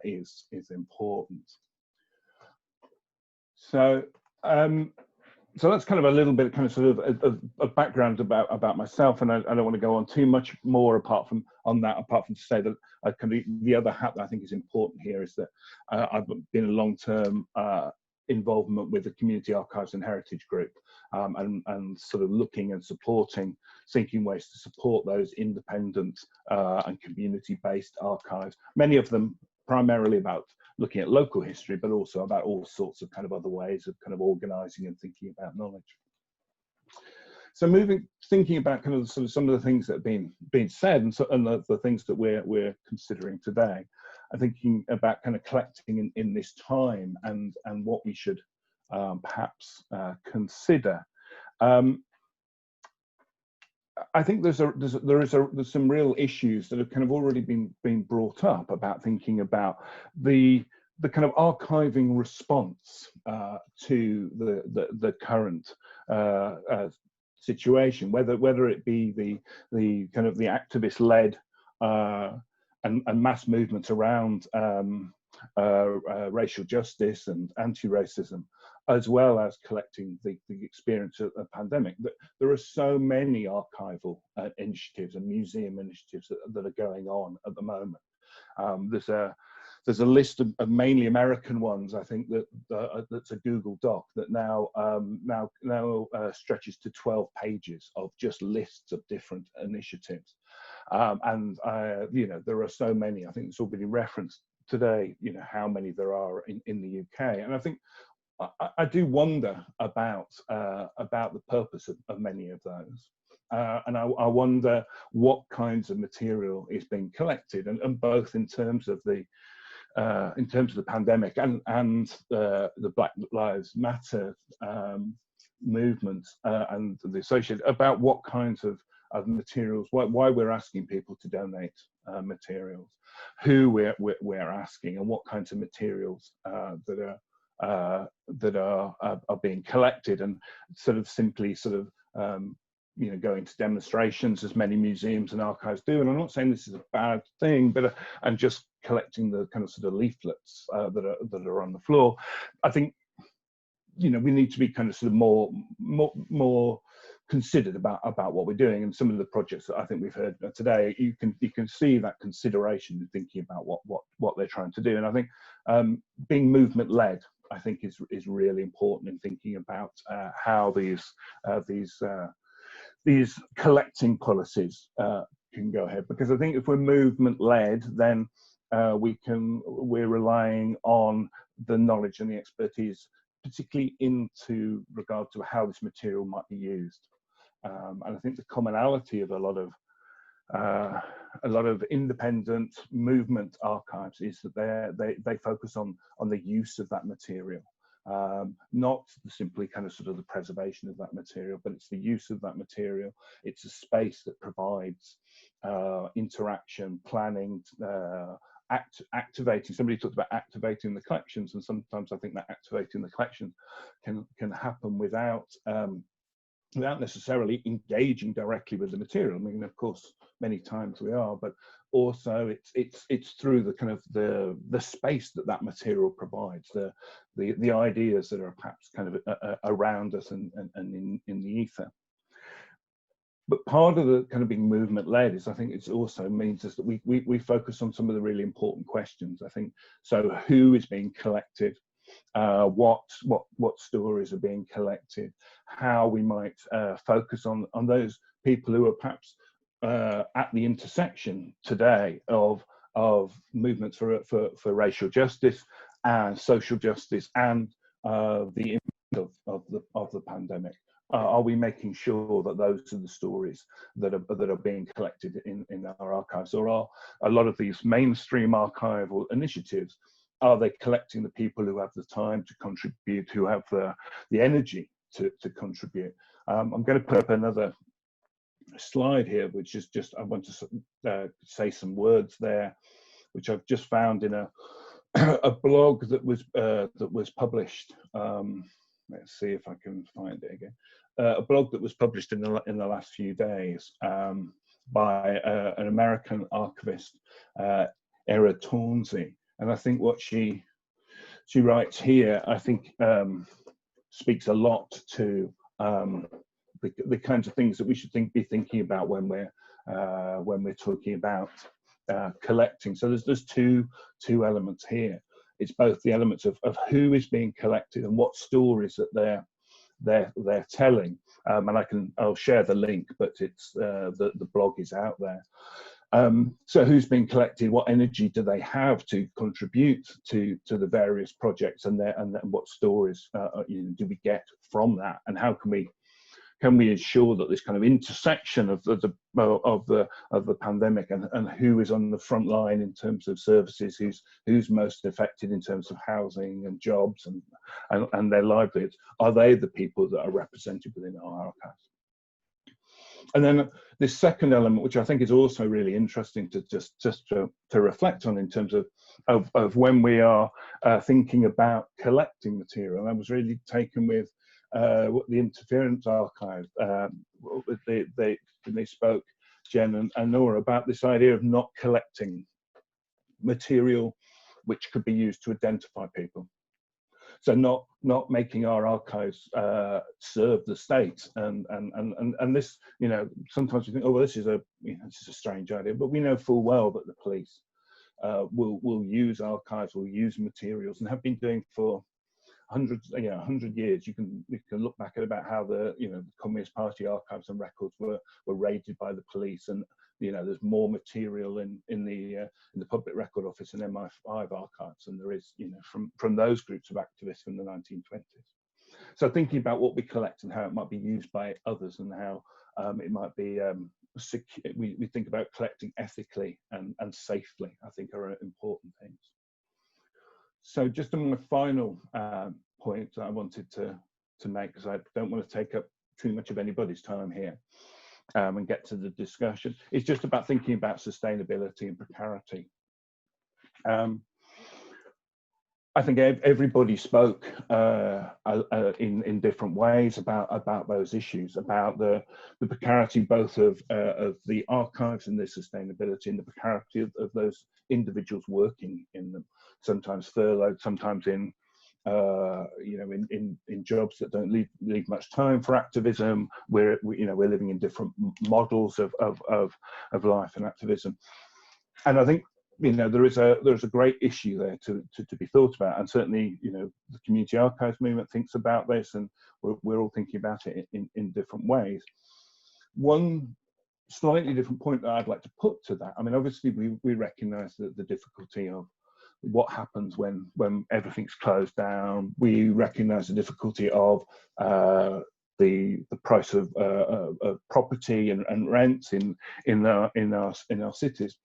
is important. So so that's kind of a little bit kind of sort of background about myself, and I don't want to go on too much more apart from to say that the other hat that I think is important here is that I've been a long-term involvement with the Community Archives and Heritage Group, and sort of looking and thinking ways to support those independent and community-based archives, many of them primarily about looking at local history, but also about all sorts of kind of other ways of kind of organizing and thinking about knowledge. So thinking about kind of sort of some of the things that have been said, and the things that we're considering today, I'm thinking about kind of collecting in this time, and what we should perhaps consider. I think there's some real issues that have kind of already been brought up about thinking about the kind of archiving response to the current situation, whether it be the kind of the activist-led and mass movements around racial justice and anti-racism, as well as collecting the experience of the pandemic. There are so many archival initiatives and museum initiatives that are going on at the moment. There's a list of mainly American ones, I think, that's a Google Doc that now stretches to 12 pages of just lists of different initiatives. And you know, there are so many. I think it's already referenced today, you know, how many there are in the UK. And I think I do wonder about the purpose of many of those, and I wonder what kinds of material is being collected, and both in terms of the pandemic and the Black Lives Matter movement and the associated, about what kinds of materials, why we're asking people to donate materials, who we're asking, and what kinds of materials that are being collected, and sort of simply you know, going to demonstrations, as many museums and archives do. And I'm not saying this is a bad thing, but and just collecting the kind of sort of leaflets that are on the floor. I think, you know, we need to be kind of sort of more considered about what we're doing, and some of the projects that I think we've heard today, you can see that consideration in thinking about what they're trying to do. And I think being movement led, I think, is really important in thinking about how these collecting policies can go ahead, because I think if we're movement led, then we're relying on the knowledge and the expertise, particularly into regard to how this material might be used. And I think the commonality of a lot of independent movement archives is that they focus on the use of that material, not simply kind of sort of the preservation of that material, but it's the use of that material. It's a space that provides interaction, planning, activating. Somebody talked about activating the collections, and sometimes I think that activating the collection can happen without necessarily engaging directly with the material. I mean, of course, many times we are, but also it's through the kind of the space that material provides, the ideas that are perhaps kind of around us and in the ether. But part of the kind of being movement led is, I think it also means is that we focus on some of the really important questions. I think so. Who is being collected? What stories are being collected? How we might focus on those people who are perhaps at the intersection today of movements for racial justice and social justice and the impact of the pandemic. Are we making sure that those are the stories that are being collected in our archives, or are a lot of these mainstream archival initiatives, are they collecting the people who have the time to contribute, who have the energy to contribute? I'm going to put up another slide here, which is just, I want to say some words there, which I've just found in a blog that was published. Let's see if I can find it again. A blog that was published in the last few days by an American archivist, Era Tornsey. And I think what she writes here, I think speaks a lot to the kinds of things that we should be thinking about when we're talking about collecting. So there's two elements here. It's both the elements of who is being collected and what stories that they're telling. And I'll share the link, but it's the blog is out there. So who's being collected? What energy do they have to contribute to the various projects, and what stories do we get from that? And how can we ensure that this kind of intersection of the pandemic and who is on the front line in terms of services, who's most affected in terms of housing and jobs and their livelihoods, are they the people that are represented within our archives? And then this second element, which I think is also really interesting to just to reflect on in terms of when we are thinking about collecting material. I was really taken with what the Interference Archive, they spoke, Jen and Nora, about this idea of not collecting material which could be used to identify people. So not making our archives serve the state, and this, sometimes we think, oh well, this is a strange idea, but we know full well that the police will use archives, will use materials, and have been doing for 100 years. You can look back at about how the Communist Party archives and records were raided by the police, and there's more material in the Public Record Office and MI5 archives than there is from those groups of activists from the 1920s. So thinking about what we collect and how it might be used by others, and how it might be we think about collecting ethically and safely, I think are important things. So just on my final point that I wanted to make, because I don't want to take up too much of anybody's time here, and get to the discussion, it's just about thinking about sustainability and precarity. I think everybody spoke in different ways about those issues, about the precarity both of the archives and their sustainability, and the precarity of those individuals working in them, sometimes furloughed, sometimes in jobs that don't leave much time for activism. We're living in different models of life and activism, and I think there's a great issue there to be thought about, and certainly the community archives movement thinks about this, and we're all thinking about it in different ways. One slightly different point that I'd like to put to that, I mean, obviously we recognise the difficulty of what happens when everything's closed down. We recognise the difficulty of the price of property and rents in our cities.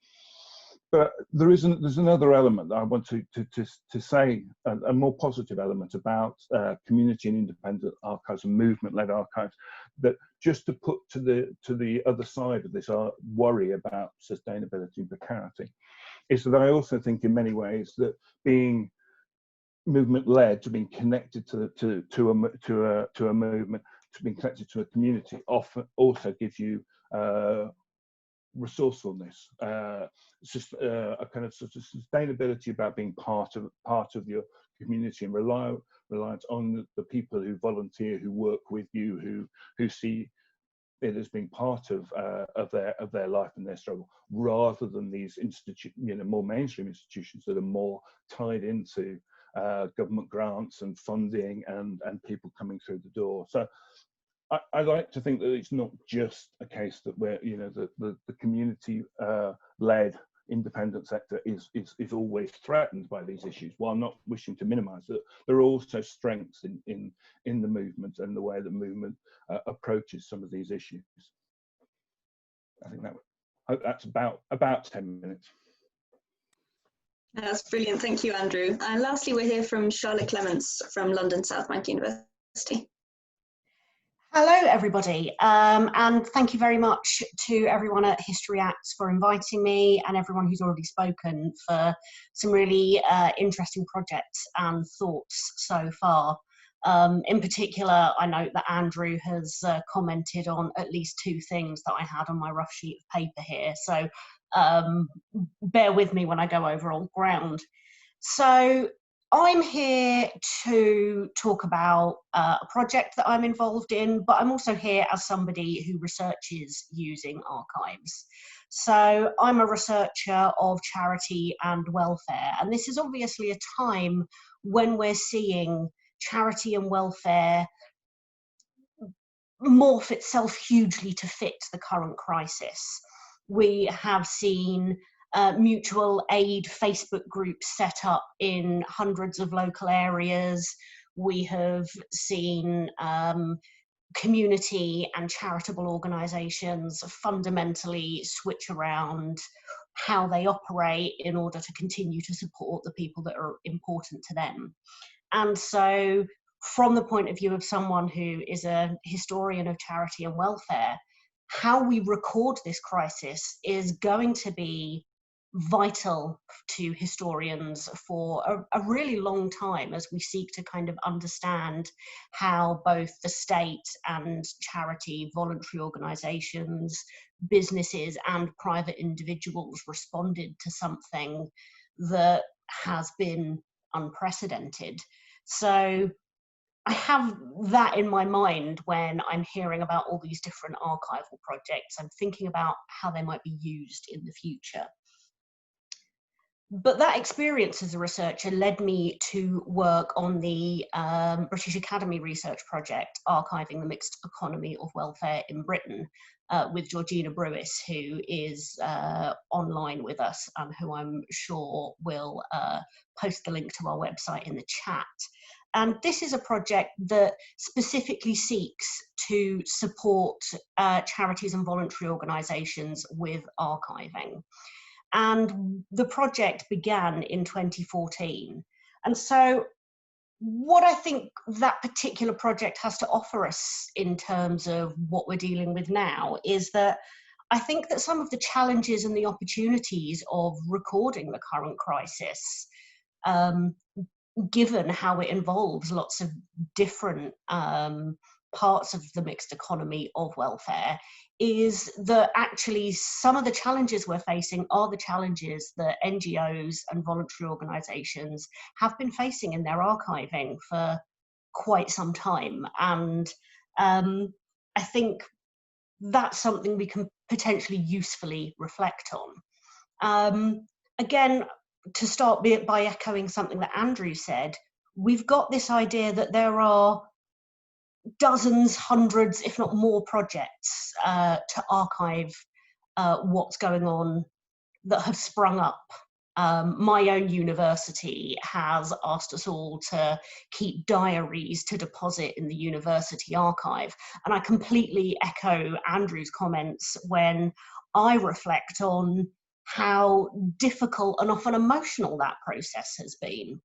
But there's another element that I want to say, a more positive element about community and independent archives and movement-led archives, that just to put to the other side of this worry about sustainability and precarity, is that I also think in many ways that being movement led, to being connected to a movement, to being connected to a community, often also gives you resourcefulness, just a kind of sort of sustainability about being part of your community, and reliance on the people who volunteer, who work with you, who see it as being part of their life and their struggle, rather than these more mainstream institutions that are more tied into government grants and funding and people coming through the door. So I like to think that it's not just a case that we're, the community led independent sector is always threatened by these issues, while not wishing to minimize it. There are also strengths in the movement and the way the movement approaches some of these issues. I think that's about 10 minutes. That's brilliant. Thank you, Andrew. And lastly, we'll hear from Charlotte Clements from London South Bank University. Hello, everybody, and thank you very much to everyone at History Acts for inviting me, and everyone who's already spoken for some really interesting projects and thoughts so far. In particular, I note that Andrew has commented on at least 2 things that I had on my rough sheet of paper here, so bear with me when I go over old ground. So I'm here to talk about a project that I'm involved in, but I'm also here as somebody who researches using archives. So I'm a researcher of charity and welfare, and this is obviously a time when we're seeing charity and welfare morph itself hugely to fit the current crisis. We have seen mutual aid Facebook groups set up in hundreds of local areas. We have seen community and charitable organisations fundamentally switch around how they operate in order to continue to support the people that are important to them. And so, from the point of view of someone who is a historian of charity and welfare, how we record this crisis is going to be vital to historians for a really long time, as we seek to kind of understand how both the state and charity, voluntary organisations, businesses and private individuals responded to something that has been unprecedented. So I have that in my mind when I'm hearing about all these different archival projects. I'm thinking about how they might be used in the future. But that experience as a researcher led me to work on the British Academy research project, Archiving the Mixed Economy of Welfare in Britain, with Georgina Brewis, who is online with us and who I'm sure will post the link to our website in the chat. And this is a project that specifically seeks to support charities and voluntary organisations with archiving. And the project began in 2014. And so what I think that particular project has to offer us in terms of what we're dealing with now is that I think that some of the challenges and the opportunities of recording the current crisis, given how it involves lots of different parts of the mixed economy of welfare, is that actually some of the challenges we're facing are the challenges that NGOs and voluntary organisations have been facing in their archiving for quite some time. And I think that's something we can potentially usefully reflect on. Again, to start by echoing something that Andrew said, we've got this idea that there are dozens, hundreds, if not more projects to archive what's going on that have sprung up. My own university has asked us all to keep diaries to deposit in the university archive. And I completely echo Andrew's comments when I reflect on how difficult and often emotional that process has been.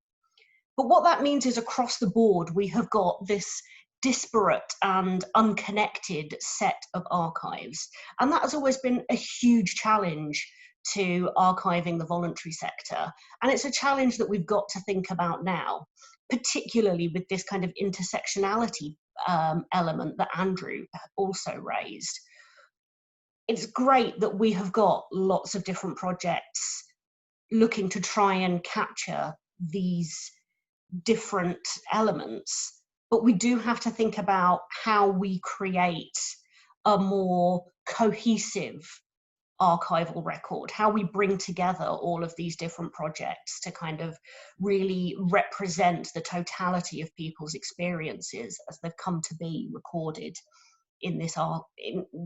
But what that means is across the board, we have got this disparate and unconnected set of archives. And that has always been a huge challenge to archiving the voluntary sector. And it's a challenge that we've got to think about now, particularly with this kind of intersectionality element that Andrew also raised. It's great that we have got lots of different projects looking to try and capture these different elements, but we do have to think about how we create a more cohesive archival record, how we bring together all of these different projects to kind of really represent the totality of people's experiences as they've come to be recorded in this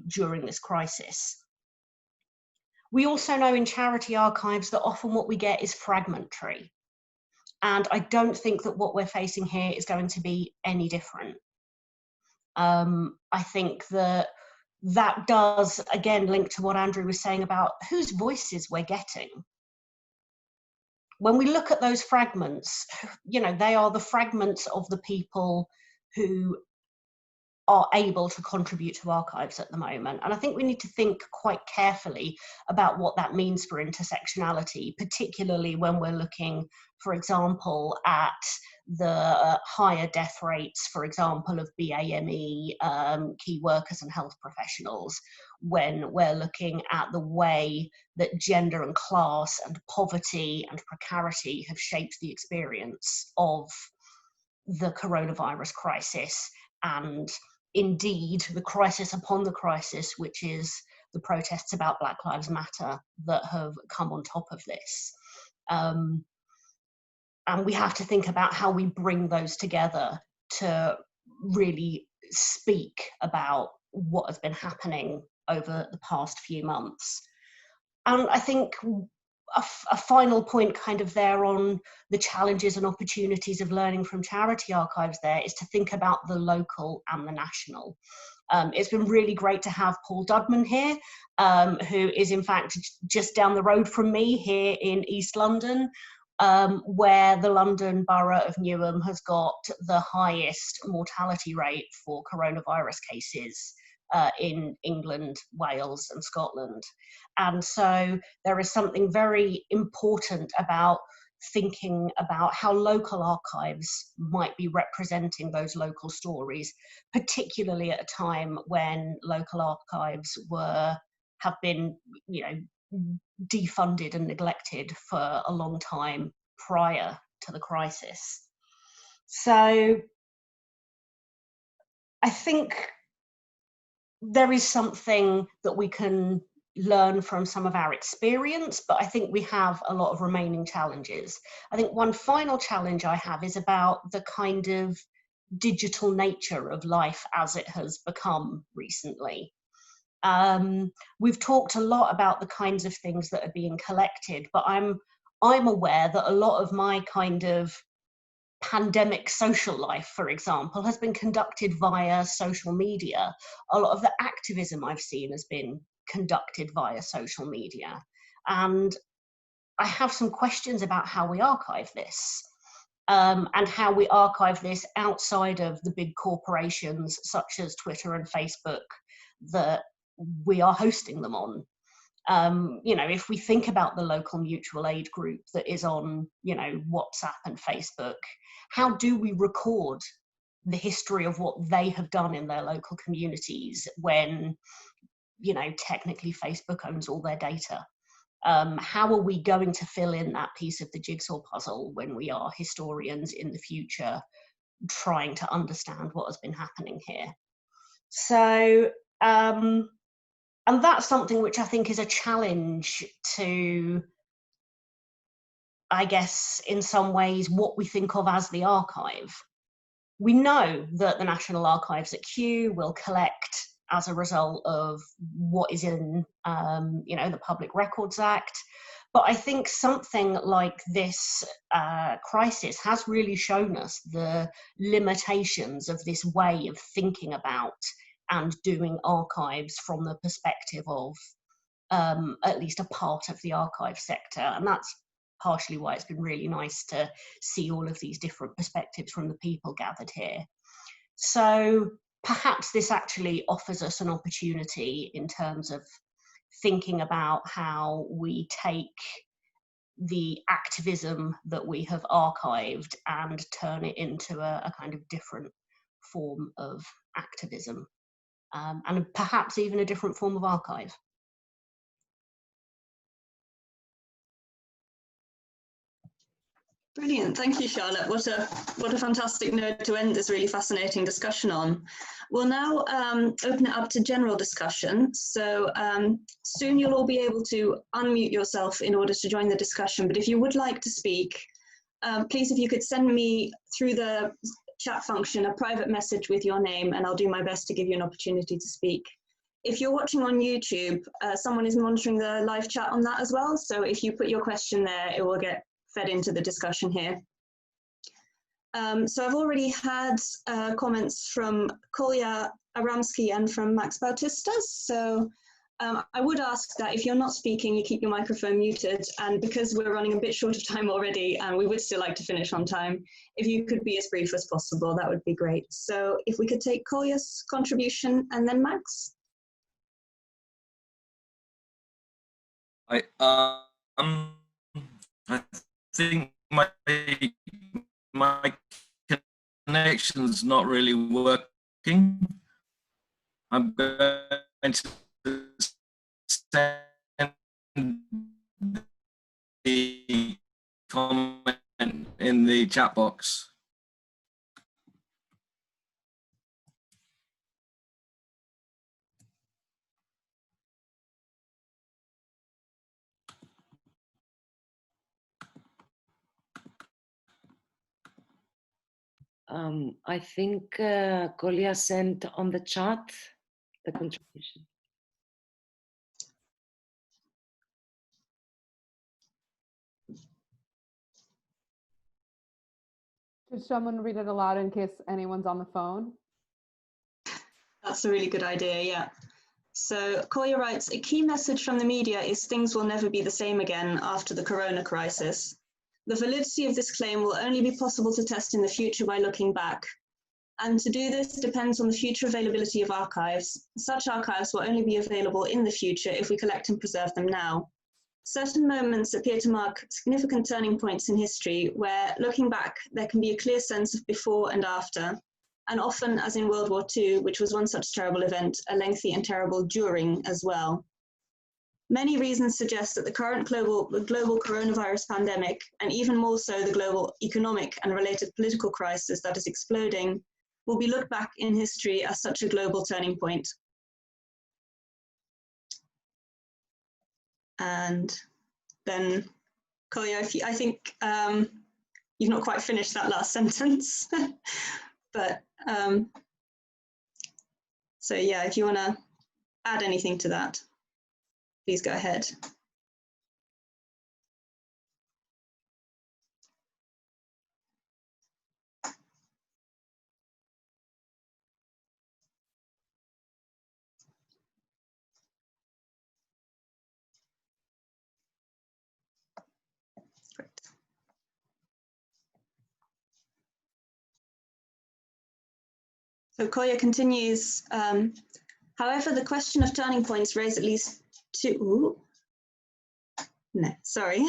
during this crisis. We also know in charity archives that often what we get is fragmentary. And I don't think that what we're facing here is going to be any different. I think that does, again, link to what Andrew was saying about whose voices we're getting. When we look at those fragments, you know, they are the fragments of the people who are able to contribute to archives at the moment. And I think we need to think quite carefully about what that means for intersectionality, particularly when we're looking, for example, at the higher death rates, for example, of BAME, key workers and health professionals, when we're looking at the way that gender and class and poverty and precarity have shaped the experience of the coronavirus crisis, and indeed the crisis upon the crisis, which is the protests about Black Lives Matter that have come on top of this. And we have to think about how we bring those together to really speak about what has been happening over the past few months. And I think a final point kind of there on the challenges and opportunities of learning from charity archives there is to think about the local and the national. It's been really great to have Paul Dudman here, who is in fact just down the road from me here in East London, where the London Borough of Newham has got the highest mortality rate for coronavirus cases in England, Wales and Scotland. And so there is something very important about thinking about how local archives might be representing those local stories, particularly at a time when local archives have been, you know, defunded and neglected for a long time prior to the crisis. So I think there is something that we can learn from some of our experience, but I think we have a lot of remaining challenges. I think one final challenge I have is about the kind of digital nature of life as it has become recently. We've talked a lot about the kinds of things that are being collected, but I'm aware that a lot of my kind of pandemic social life, for example, has been conducted via social media. A lot of the activism I've seen has been conducted via social media. And I have some questions about how we archive this, and how we archive this outside of the big corporations such as Twitter and Facebook that we are hosting them on. You know, if we think about the local mutual aid group that is on, you know, WhatsApp and Facebook, how do we record the history of what they have done in their local communities when, you know, technically Facebook owns all their data? How are we going to fill in that piece of the jigsaw puzzle when we are historians in the future trying to understand what has been happening here? So, and that's something which I think is a challenge to, I guess, in some ways, what we think of as the archive. We know that the National Archives at Kew will collect as a result of what is in, you know, the Public Records Act. But I think something like this crisis has really shown us the limitations of this way of thinking about and doing archives from the perspective of at least a part of the archive sector. And that's partially why it's been really nice to see all of these different perspectives from the people gathered here. So perhaps this actually offers us an opportunity in terms of thinking about how we take the activism that we have archived and turn it into a kind of different form of activism, and perhaps even a different form of archive. Brilliant, thank you, Charlotte. What a fantastic note to end this really fascinating discussion on. We'll now open it up to general discussion. So soon you'll all be able to unmute yourself in order to join the discussion. But if you would like to speak, please, if you could send me through the chat function a private message with your name, and I'll do my best to give you an opportunity to speak. If you're watching on YouTube, someone is monitoring the live chat on that as well. So if you put your question there, it will get fed into the discussion here. So I've already had comments from Kolya Aramsky and from Max Bautista. So I would ask that if you're not speaking, you keep your microphone muted. And because we're running a bit short of time already, and we would still like to finish on time, if you could be as brief as possible, that would be great. So if we could take Kolya's contribution and then Max. I think my connection's not really working. I'm going to send the comment in the chat box. I think Kolya sent on the chat the contribution. Should someone read it aloud in case anyone's on the phone? That's a really good idea, yeah. So Kolya writes, a key message from the media is things will never be the same again after the corona crisis. The validity of this claim will only be possible to test in the future by looking back. And to do this depends on the future availability of archives. Such archives will only be available in the future if we collect and preserve them now. Certain moments appear to mark significant turning points in history where, looking back, there can be a clear sense of before and after, and often, as in World War II, which was one such terrible event, a lengthy and terrible during as well. Many reasons suggest that the current global coronavirus pandemic, and even more so the global economic and related political crisis that is exploding, will be looked back in history as such a global turning point. And then, Kolya, I think you've not quite finished that last sentence, but so yeah, if you want to add anything to that, please go ahead. Great. So Kolya continues, however, the question of turning points raised at least two, sorry.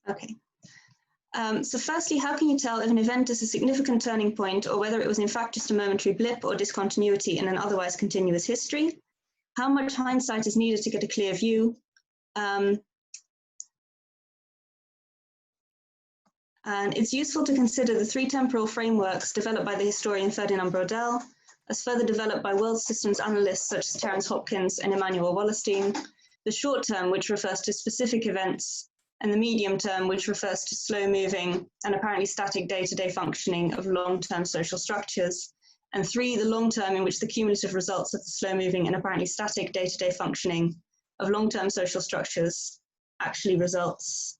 Okay. So firstly, how can you tell if an event is a significant turning point or whether it was in fact just a momentary blip or discontinuity in an otherwise continuous history? How much hindsight is needed to get a clear view? And it's useful to consider the three temporal frameworks developed by the historian Ferdinand Brodel, as further developed by world systems analysts such as Terence Hopkins and Emmanuel Wallerstein, the short term, which refers to specific events, and the medium term, which refers to slow-moving and apparently static day-to-day functioning of long-term social structures, and three, the long term, in which the cumulative results of the slow-moving and apparently static day-to-day functioning of long-term social structures actually results.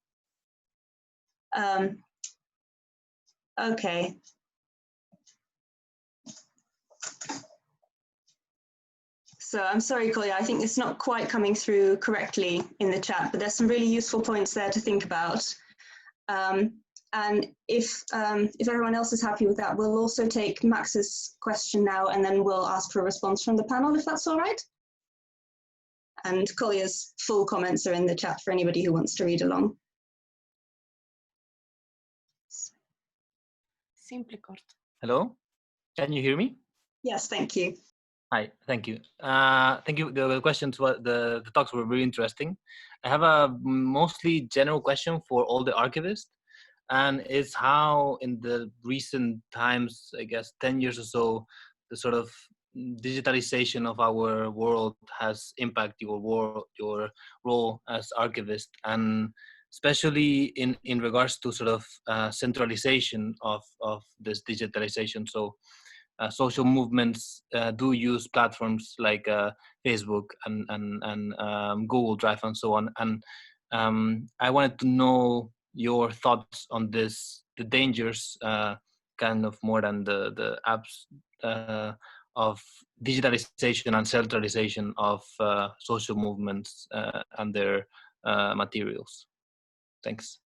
Okay. So I'm sorry, Kolya, I think it's not quite coming through correctly in the chat, but there's some really useful points there to think about. And And if everyone else is happy with that, we'll also take Max's question now, and then we'll ask for a response from the panel, if that's all right. And Collier's full comments are in the chat for anybody who wants to read along. Hello, can you hear me? Yes, thank you. Hi, thank you. Thank you. The questions, the talks were very interesting. I have a mostly general question for all the archivists, and it's how in the recent times, I guess 10 years or so, the sort of digitalization of our world has impacted your role as archivist, and especially in regards to sort of centralization of this digitalization. So social movements do use platforms like Facebook and Google Drive and so on. And I wanted to know your thoughts on this, the dangers, kind of more than the apps of digitalization and centralization of social movements and their materials. Thanks.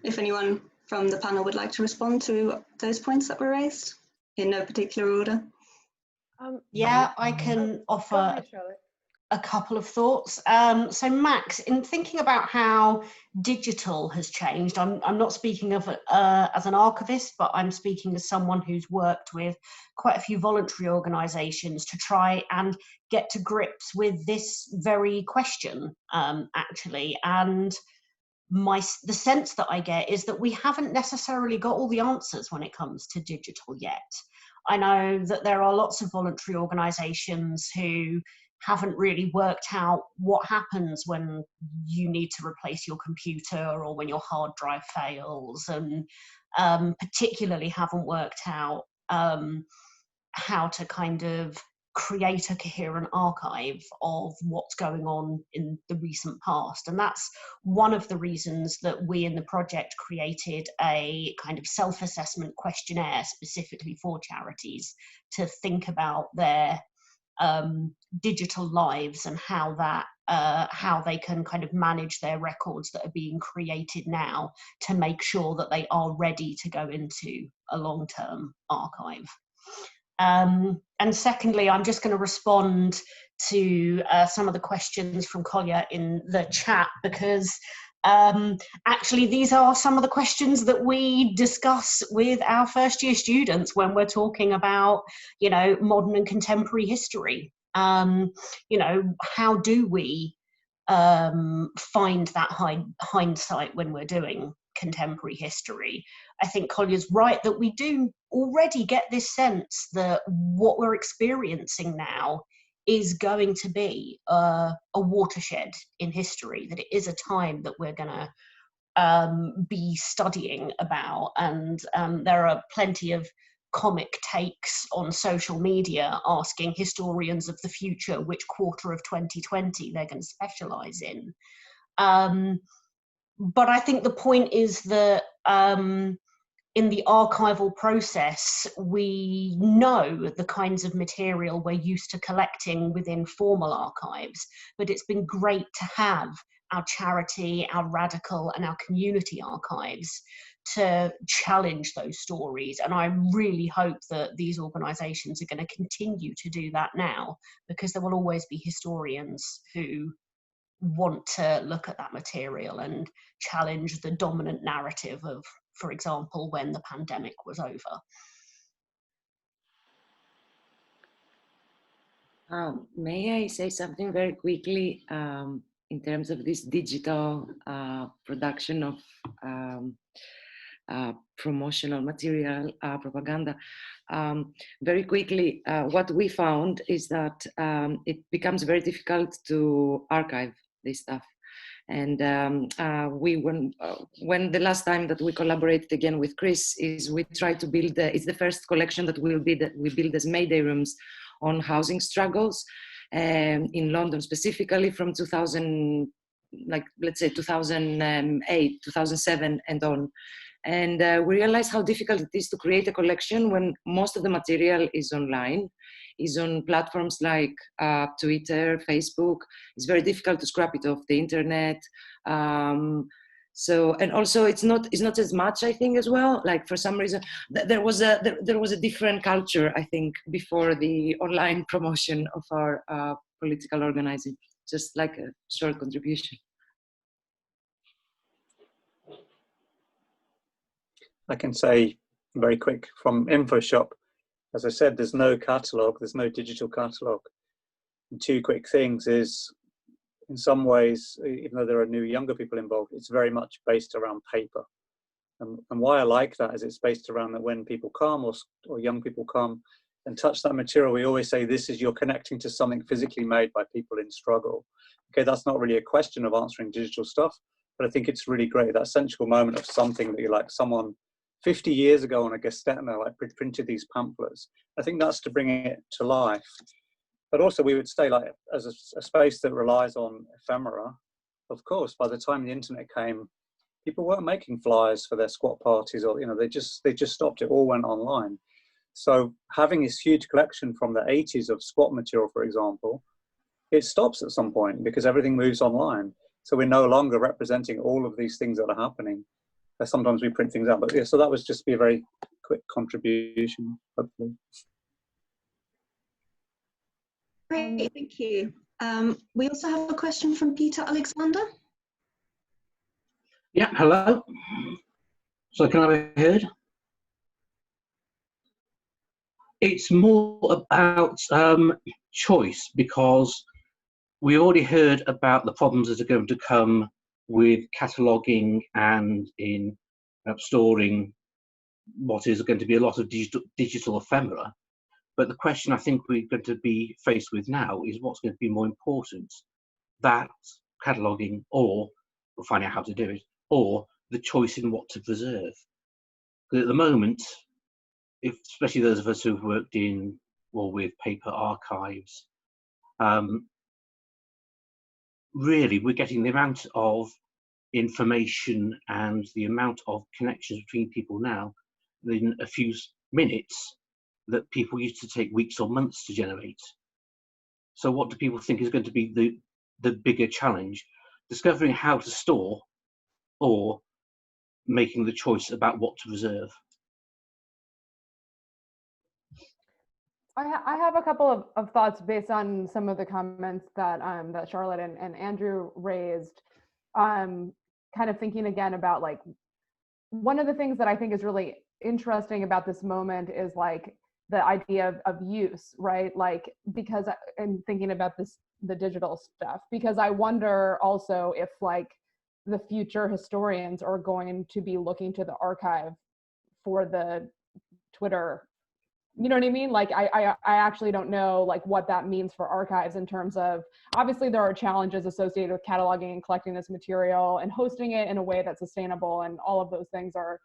If anyone from the panel would like to respond to those points that were raised in no particular order. Yeah, I can offer a couple of thoughts. So Max, in thinking about how digital has changed, I'm not speaking of as an archivist, but I'm speaking as someone who's worked with quite a few voluntary organisations to try and get to grips with this very question, actually. And the sense that I get is that we haven't necessarily got all the answers when it comes to digital yet. I know that there are lots of voluntary organisations who haven't really worked out what happens when you need to replace your computer or when your hard drive fails, and particularly haven't worked out how to kind of create a coherent archive of what's going on in the recent past. And that's one of the reasons that we in the project created a kind of self-assessment questionnaire specifically for charities to think about their digital lives and how they can kind of manage their records that are being created now to make sure that they are ready to go into a long-term archive. And secondly, I'm just going to respond to some of the questions from Collier in the chat, because actually these are some of the questions that we discuss with our first year students when we're talking about, you know, modern and contemporary history. You know, how do we find that hindsight when we're doing contemporary history? I think Collier's right that we do already get this sense that what we're experiencing now is going to be a watershed in history, that it is a time that we're going to be studying about. And there are plenty of comic takes on social media asking historians of the future which quarter of 2020 they're going to specialize in. But I think the point is that in the archival process, we know the kinds of material we're used to collecting within formal archives, but it's been great to have our charity, our radical and our community archives to challenge those stories. And I really hope that these organisations are going to continue to do that now, because there will always be historians who want to look at that material and challenge the dominant narrative of, for example, when the pandemic was over. May I say something very quickly in terms of this digital production of promotional material, propaganda? Very quickly, what we found is that it becomes very difficult to archive this stuff. And when the last time that we collaborated again with Chris is we tried to build, it's the first collection that we build as MayDay rooms on housing struggles in London, specifically from 2010 like let's say 2008, 2007 and on. And we realized how difficult it is to create a collection when most of the material is online, is on platforms like Twitter, Facebook. It's very difficult to scrap it off the internet. So, and also it's not as much, I think, as well. Like for some reason, there was a different culture, I think, before the online promotion of our political organizing. Just like a short contribution. I can say very quick from InfoShop, as I said, there's no catalogue, there's no digital catalogue. And two quick things is, in some ways, even though there are new younger people involved, it's very much based around paper. And why I like that is it's based around that when people come or young people come and touch that material, we always say, this is, you're connecting to something physically made by people in struggle. Okay, that's not really a question of answering digital stuff, but I think it's really great, that sensual moment of something that you like, someone 50 years ago on a Gestetner, like printed these pamphlets. I think that's to bring it to life. But also we would say, like, as a space that relies on ephemera, of course, by the time the internet came, people weren't making flyers for their squat parties, or, you know, they just stopped. It all went online. So having this huge collection from the 80s of squat material, for example, it stops at some point because everything moves online. So we're no longer representing all of these things that are happening. Sometimes we print things out, but yeah, so that was just be a very quick contribution, hopefully. Great, thank you. We also have a question from Peter Alexander. Yeah, hello. So can I be heard? It's more about choice, because we already heard about the problems that are going to come with cataloguing and in storing what is going to be a lot of digital ephemera. But the question I think we're going to be faced with now is what's going to be more important, that cataloguing, or we'll find out how to do it, or the choice in what to preserve. Because at the moment, especially those of us who've worked in or with paper archives, really we're getting the amount of information and the amount of connections between people now in a few minutes that people used to take weeks or months to generate. So what do people think is going to be the bigger challenge? Discovering how to store, or making the choice about what to reserve? I have a couple of thoughts based on some of the comments that that Charlotte and Andrew raised. Kind of thinking again about, like, one of the things that I think is really interesting about this moment is like the idea of use, right? Like, because I'm thinking about the digital stuff, because I wonder also if, like, the future historians are going to be looking to the archive for the Twitter. You know what I mean? Like, I actually don't know, like, what that means for archives in terms of, obviously there are challenges associated with cataloging and collecting this material and hosting it in a way that's sustainable, and all of those things are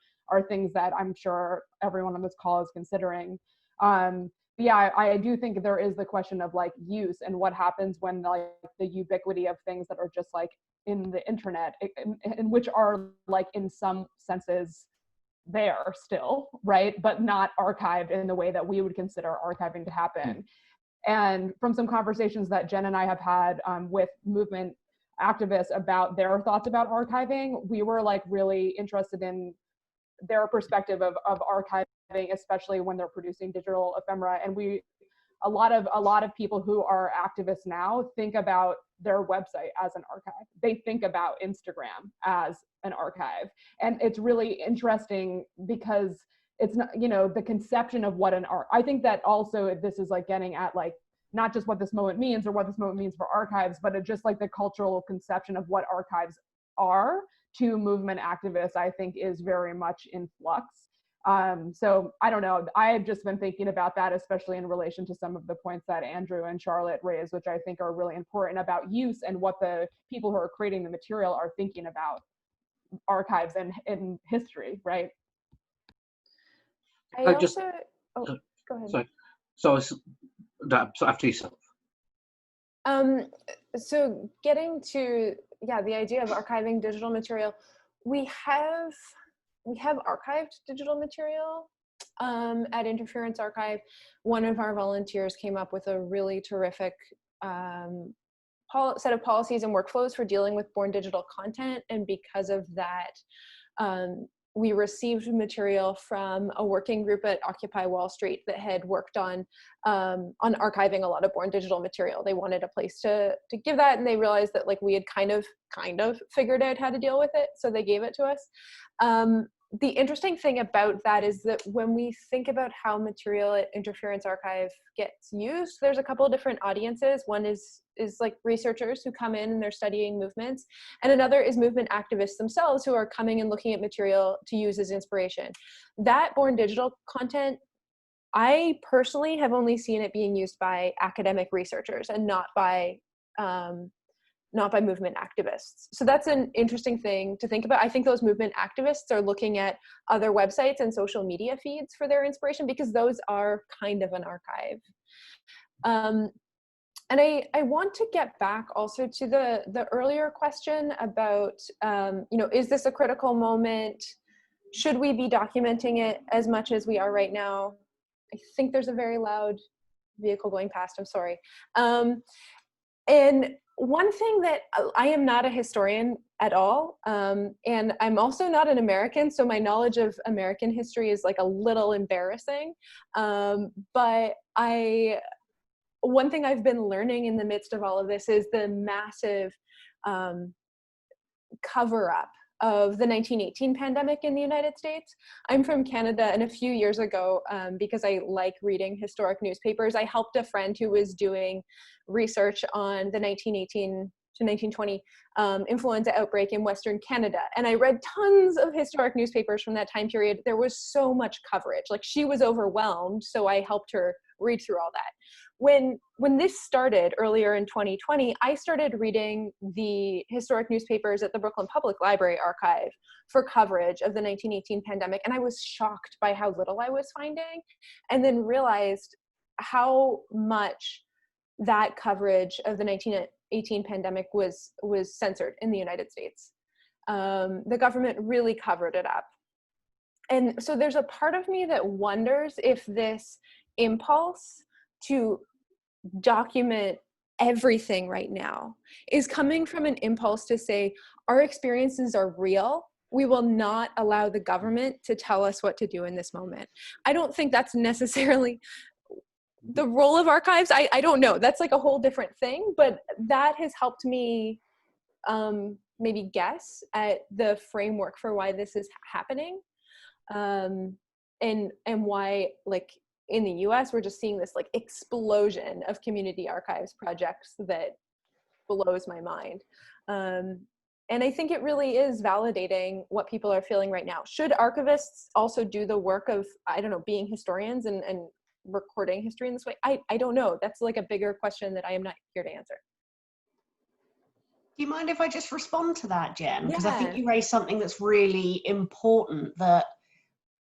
things that I'm sure everyone on this call is considering. But yeah, I do think there is the question of, like, use and what happens when, like, the ubiquity of things that are just, like, in the internet, and which are, like, in some senses there still, right, but not archived in the way that we would consider archiving to happen. And from some conversations that Jen and I have had with movement activists about their thoughts about archiving, we were, like, really interested in their perspective of archiving, especially when they're producing digital ephemera. And a lot of people who are activists now think about their website as an archive. They think about Instagram as an archive. And it's really interesting because it's not, you know, the conception of what I think that also this is, like, getting at, like, not just what this moment means or what this moment means for archives, but it's just, like, the cultural conception of what archives are to movement activists, I think, is very much in flux. So I don't know, I have just been thinking about that, especially in relation to some of the points that Andrew and Charlotte raised, which I think are really important about use and what the people who are creating the material are thinking about archives and in history, right? I just, go ahead. Sorry. So after yourself. so getting to, yeah, the idea of archiving digital material, we have archived digital material at Interference Archive. One of our volunteers came up with a really terrific set of policies and workflows for dealing with born digital content, and because of that, we received material from a working group at Occupy Wall Street that had worked on archiving a lot of born digital material. They wanted a place to give that, and they realized that like we had kind of figured out how to deal with it, so they gave it to us. The interesting thing about that is that when we think about how material at Interference Archive gets used, there's a couple of different audiences. One is like researchers who come in and they're studying movements, and another is movement activists themselves who are coming and looking at material to use as inspiration. That born digital content, I personally have only seen it being used by academic researchers and not by movement activists. So that's an interesting thing to think about. I think those movement activists are looking at other websites and social media feeds for their inspiration, because those are kind of an archive. And I want to get back also to the earlier question about, is this a critical moment? Should we be documenting it as much as we are right now? I think there's a very loud vehicle going past, I'm sorry. And one thing that I am not a historian at all, and I'm also not an American, so my knowledge of American history is like a little embarrassing. But one thing I've been learning in the midst of all of this is the massive cover-up of the 1918 pandemic in the United States. I'm from Canada, and a few years ago, because I like reading historic newspapers, I helped a friend who was doing research on the 1918 to 1920 influenza outbreak in Western Canada. And I read tons of historic newspapers from that time period. There was so much coverage. Like, she was overwhelmed, so I helped her read through all that. When this started earlier in 2020, I started reading the historic newspapers at the Brooklyn Public Library archive for coverage of the 1918 pandemic, and I was shocked by how little I was finding, and then realized how much that coverage of the 1918 pandemic was censored in the United States. The government really covered it up. And so there's a part of me that wonders if this impulse to document everything right now is coming from an impulse to say, our experiences are real. We will not allow the government to tell us what to do in this moment. I don't think that's necessarily the role of archives. I don't know. That's like a whole different thing, but that has helped me maybe guess at the framework for why this is happening. And why, like, in the US, we're just seeing this like explosion of community archives projects that blows my mind. And I think it really is validating what people are feeling right now. Should archivists also do the work of, I don't know, being historians and recording history in this way? I don't know. That's like a bigger question that I am not here to answer. Do you mind if I just respond to that, Jen? Because Yeah. I think you raised something that's really important that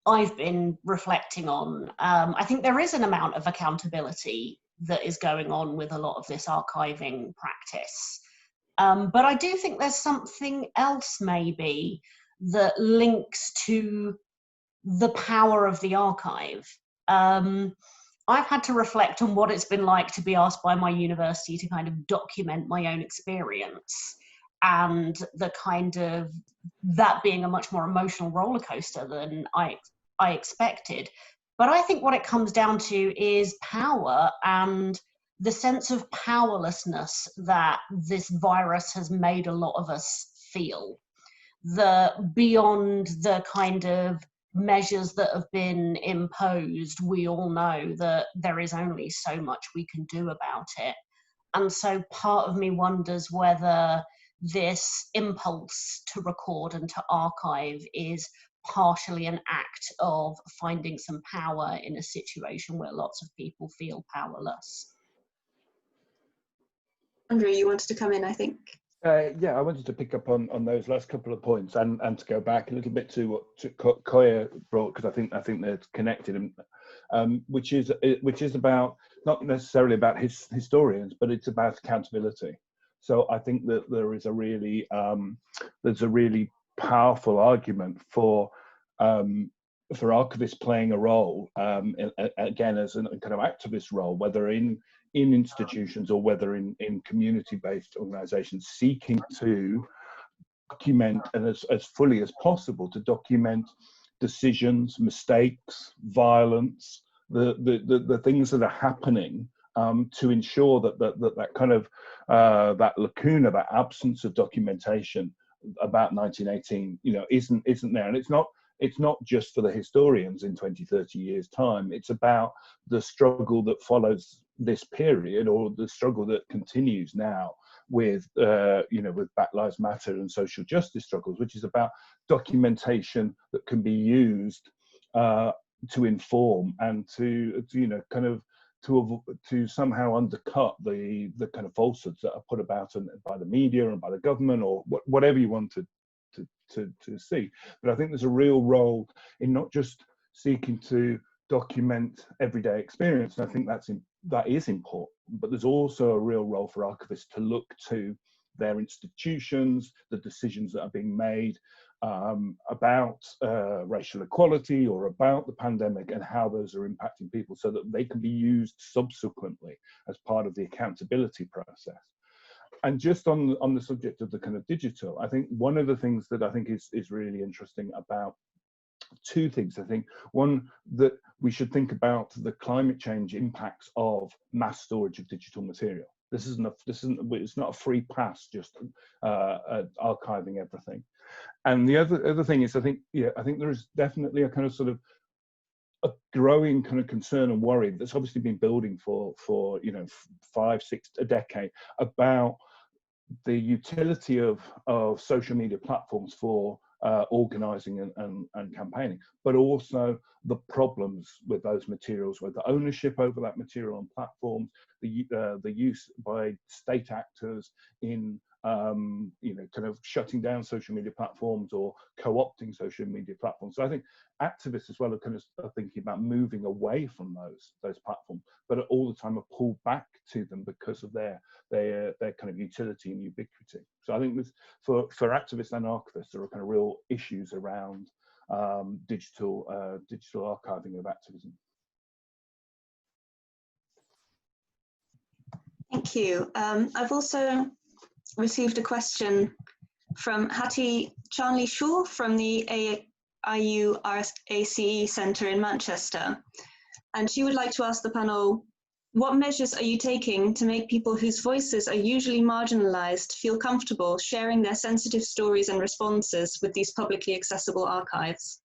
I've been reflecting on. I think there is an amount of accountability that is going on with a lot of this archiving practice. But I do think there's something else maybe that links to the power of the archive. I've had to reflect on what it's been like to be asked by my university to kind of document my own experience, and the kind of that being a much more emotional roller coaster than I expected. But I think what it comes down to is power and the sense of powerlessness that this virus has made a lot of us feel. Beyond the kind of measures that have been imposed, we all know that there is only so much we can do about it. And so part of me wonders whether this impulse to record and to archive is partially an act of finding some power in a situation where lots of people feel powerless. Andrew, you wanted to come in, I think. Yeah, I wanted to pick up on those last couple of points and to go back a little bit to what Koya brought, because I think they're connected, which is about not necessarily about historians, but it's about accountability. So I think that there is a really there's a really powerful argument for archivists playing a role, again, as a kind of activist role, whether in institutions or whether in community-based organizations, seeking to document, and as fully as possible, to document decisions, mistakes, violence, the things that are happening, to ensure that kind of that lacuna, that absence of documentation about 1918, isn't there. And it's not just for the historians in 20, 30 years time. It's about the struggle that follows this period, or the struggle that continues now with with Black Lives Matter and social justice struggles, which is about documentation that can be used to inform and to somehow undercut the kind of falsehoods that are put about by the media and by the government, or whatever you want to see. But I think there's a real role in not just seeking to document everyday experience, and I think that is important, but there's also a real role for archivists to look to their institutions, the decisions that are being made about racial equality or about the pandemic, and how those are impacting people, so that they can be used subsequently as part of the accountability process. And just on the subject of the kind of digital, I think one of the things that I think is really interesting about two things. I think one, that we should think about the climate change impacts of mass storage of digital material. It's not a free pass just archiving everything. And the other thing is, I think there is definitely a kind of sort of a growing kind of concern and worry that's obviously been building for 5, 6, a decade, about the utility of social media platforms for organizing and campaigning, but also the problems with those materials, with the ownership over that material on platforms, the use by state actors in kind of shutting down social media platforms or co-opting social media platforms. So I think activists as well are thinking about moving away from those platforms, but all the time are pulled back to them because of their kind of utility and ubiquity. So I think for activists and archivists, there are kind of real issues around digital archiving of activism. Thank you. I've also received a question from Hattie Charnley-Shaw from the IU RACE Centre in Manchester. And she would like to ask the panel, what measures are you taking to make people whose voices are usually marginalised feel comfortable sharing their sensitive stories and responses with these publicly accessible archives?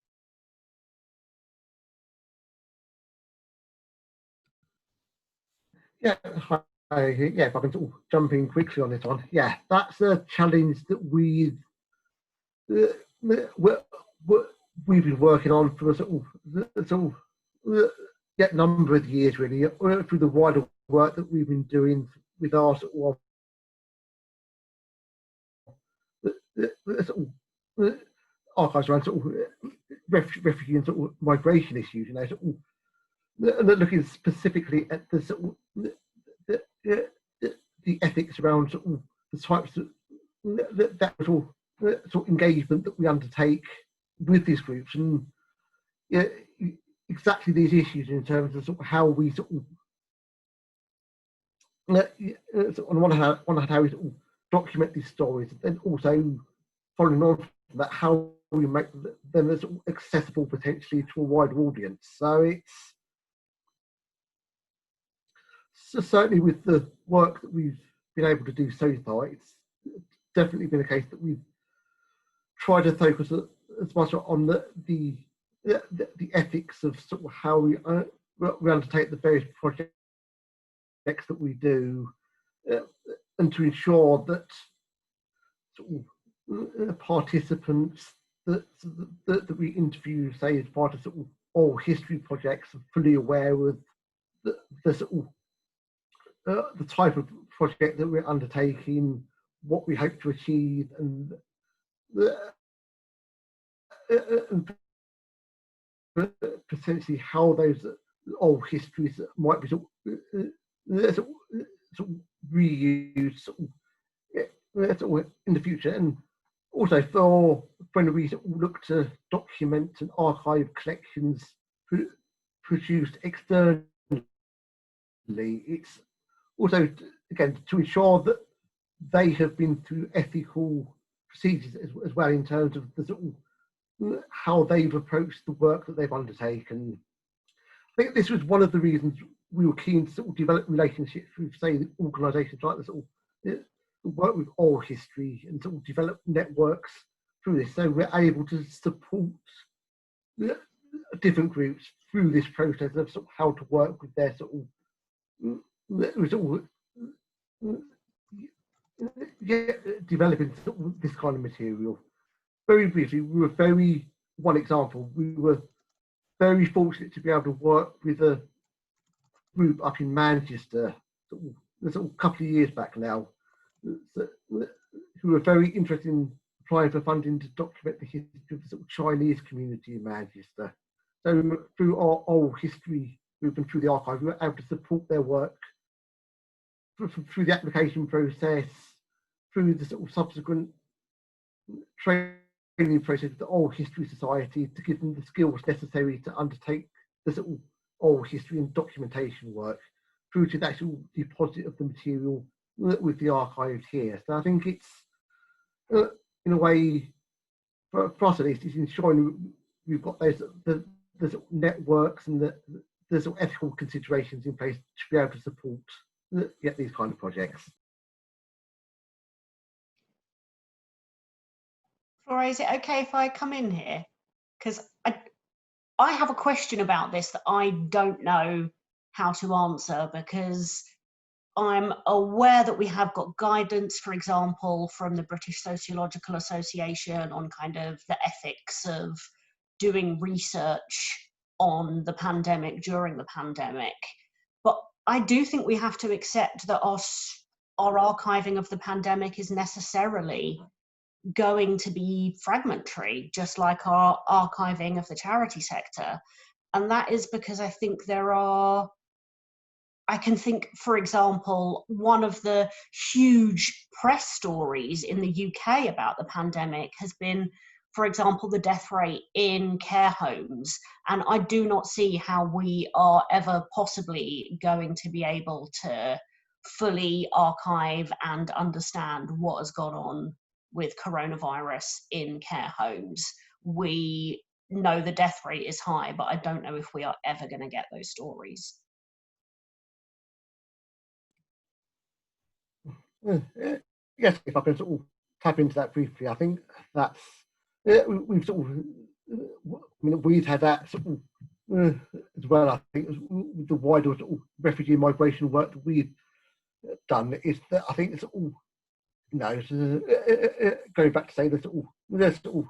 Yeah, if I can sort of jump in quickly on this one. Yeah, that's a challenge that we've been working on for a number of years, really, through the wider work that we've been doing with our archives around refugee and migration issues, looking specifically at the ethics around the types of that sort of engagement that we undertake with these groups, and exactly these issues in terms of how we on one hand how we document these stories, and then also following on from that, how we make them as accessible potentially to a wider audience. So it's certainly, with the work that we've been able to do so far, it's definitely been a case that we've tried to focus as much on the ethics of how we undertake the various projects that we do, and to ensure that participants that we interview, say as part of oral history projects, are fully aware of the type of project that we're undertaking, what we hope to achieve, and potentially how those old histories might be reused in the future, and also for when we look to document and archive collections produced externally, it's also, again, to ensure that they have been through ethical procedures as well, in terms of the sort of how they've approached the work that they've undertaken. I think this was one of the reasons we were keen to sort of develop relationships with, say, organisations like this, work with oral history, and sort of develop networks through this, so we're able to support different groups through this process of sort of how to work with their sort of developing sort of this kind of material. Very briefly, one example, we were very fortunate to be able to work with a group up in Manchester, sort of a couple of years back now, who were very interested in applying for funding to document the history of the sort of Chinese community in Manchester. So through our oral history group and through the archive, we were able to support their work through the application process, through the sort of subsequent training process of the Oral History Society, to give them the skills necessary to undertake the sort of oral history and documentation work, through to the actual deposit of the material with the archive here. So I think it's, in a way, for us at least, it's ensuring we've got those the sort of networks and the sort of ethical considerations in place to be able to support these kind of projects. Flora, is it okay if I come in here? Because I have a question about this that I don't know how to answer, because I'm aware that we have got guidance, for example, from the British Sociological Association on kind of the ethics of doing research on the pandemic during the pandemic. But I do think we have to accept that our archiving of the pandemic is necessarily going to be fragmentary, just like our archiving of the charity sector. And that is because I think I can think, for example, one of the huge press stories in the UK about the pandemic has been, for example, the death rate in care homes. And I do not see how we are ever possibly going to be able to fully archive and understand what has gone on with coronavirus in care homes. We know the death rate is high, but I don't know if we are ever going to get those stories. Yes, if I can sort of tap into that briefly, I think that's we've sort of, we've had that sort of as well. I think with the wider sort of refugee migration work that we've done, is that I think it's all, going back to say the sort of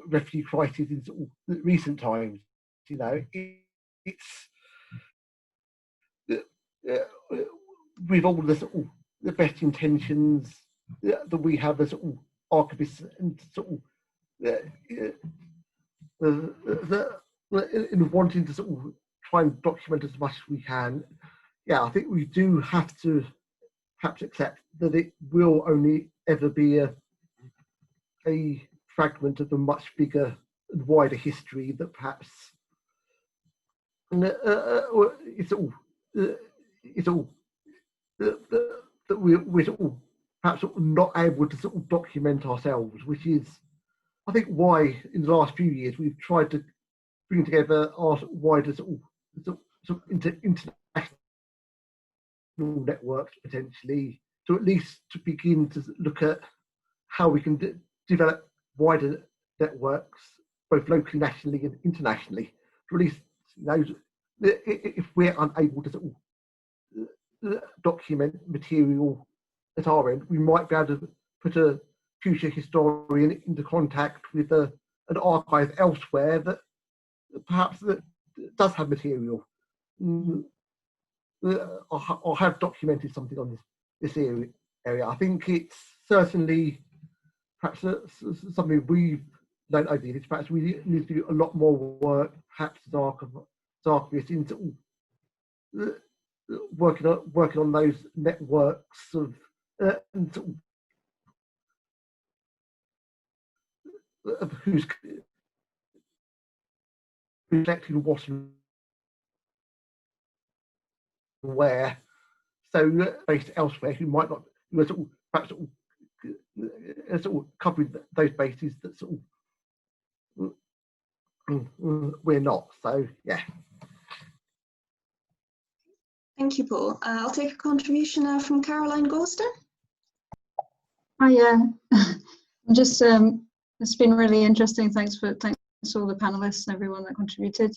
refugee crisis in sort of recent times. It's with all the sort of the best intentions that we have as sort of archivists and sort of in wanting to sort of try and document as much as we can. Yeah, I think we do have to perhaps accept that it will only ever be a fragment of a much bigger and wider history that perhaps it's all that we're sort of perhaps sort of not able to sort of document ourselves, which is, I think, why in the last few years we've tried to bring together our sort of wider sort of international networks, potentially, to at least to begin to look at how we can develop wider networks, both locally, nationally, and internationally. To at least, if we're unable to sort of document material at our end, we might be able to put a future historian into contact with an archive elsewhere that perhaps that does have material or have documented something on this area. I think it's certainly perhaps something we don't overdo this. Perhaps we need to do a lot more work, perhaps as archivists, into working on those networks of and who's collecting what and where, so based elsewhere who might not, who are sort of, perhaps sort of covering those bases that sort of we're not. So yeah. Thank you, Paul. I'll take a contribution now from Caroline Gorston. Hi, just it's been really interesting. Thanks to all the panelists and everyone that contributed.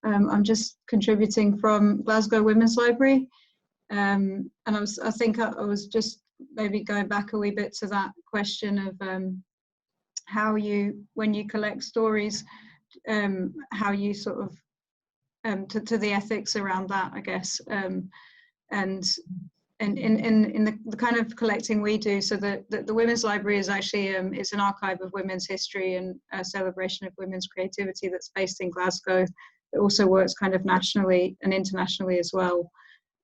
I'm just contributing from Glasgow Women's Library, and I think I was just maybe going back a wee bit to that question of how you, when you collect stories, how you sort of to the ethics around that, I guess, and in the kind of collecting we do, so the Women's Library is actually it's an archive of women's history and a celebration of women's creativity that's based in Glasgow. It also works kind of nationally and internationally as well.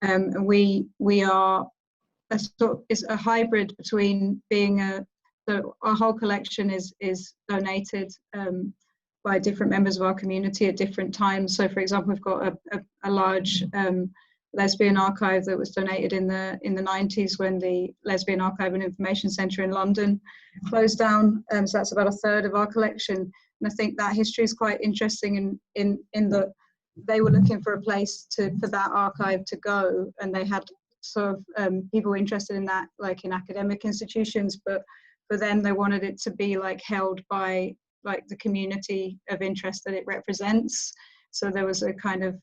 And we are is a hybrid between being so our whole collection is donated by different members of our community at different times. So for example, we've got a large lesbian archive that was donated in the 90s when the Lesbian Archive and Information Centre in London closed down. So that's about a third of our collection. And I think that history is quite interesting in that they were looking for a place for that archive to go, and they had sort of people interested in that, like in academic institutions, but then they wanted it to be like held by like the community of interest that it represents. So there was a kind of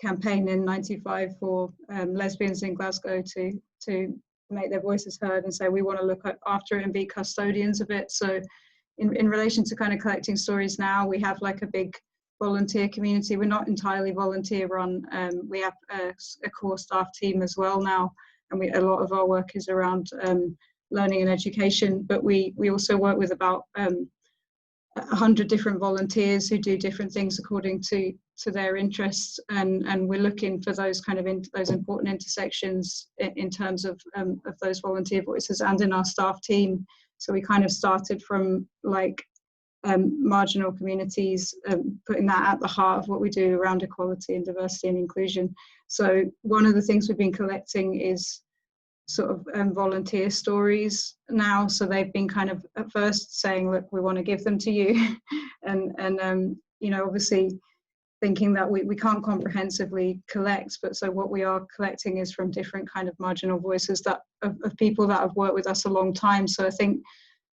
campaign in '95 for lesbians in Glasgow to make their voices heard and say we want to look after it and be custodians of it. So in relation to kind of collecting stories now, we have like a big volunteer community. We're not entirely volunteer run. We have a core staff team as well now, and a lot of our work is around learning and education, but we also work with about 100 different volunteers who do different things according to their interests, and we're looking for those kind of those important intersections in terms of those volunteer voices and in our staff team. So we kind of started from like marginal communities, putting that at the heart of what we do around equality and diversity and inclusion. So one of the things we've been collecting is sort of volunteer stories now. So they've been kind of at first saying, look, we want to give them to you, and you know, obviously thinking that we can't comprehensively collect, but so what we are collecting is from different kind of marginal voices that of people that have worked with us a long time. So I think,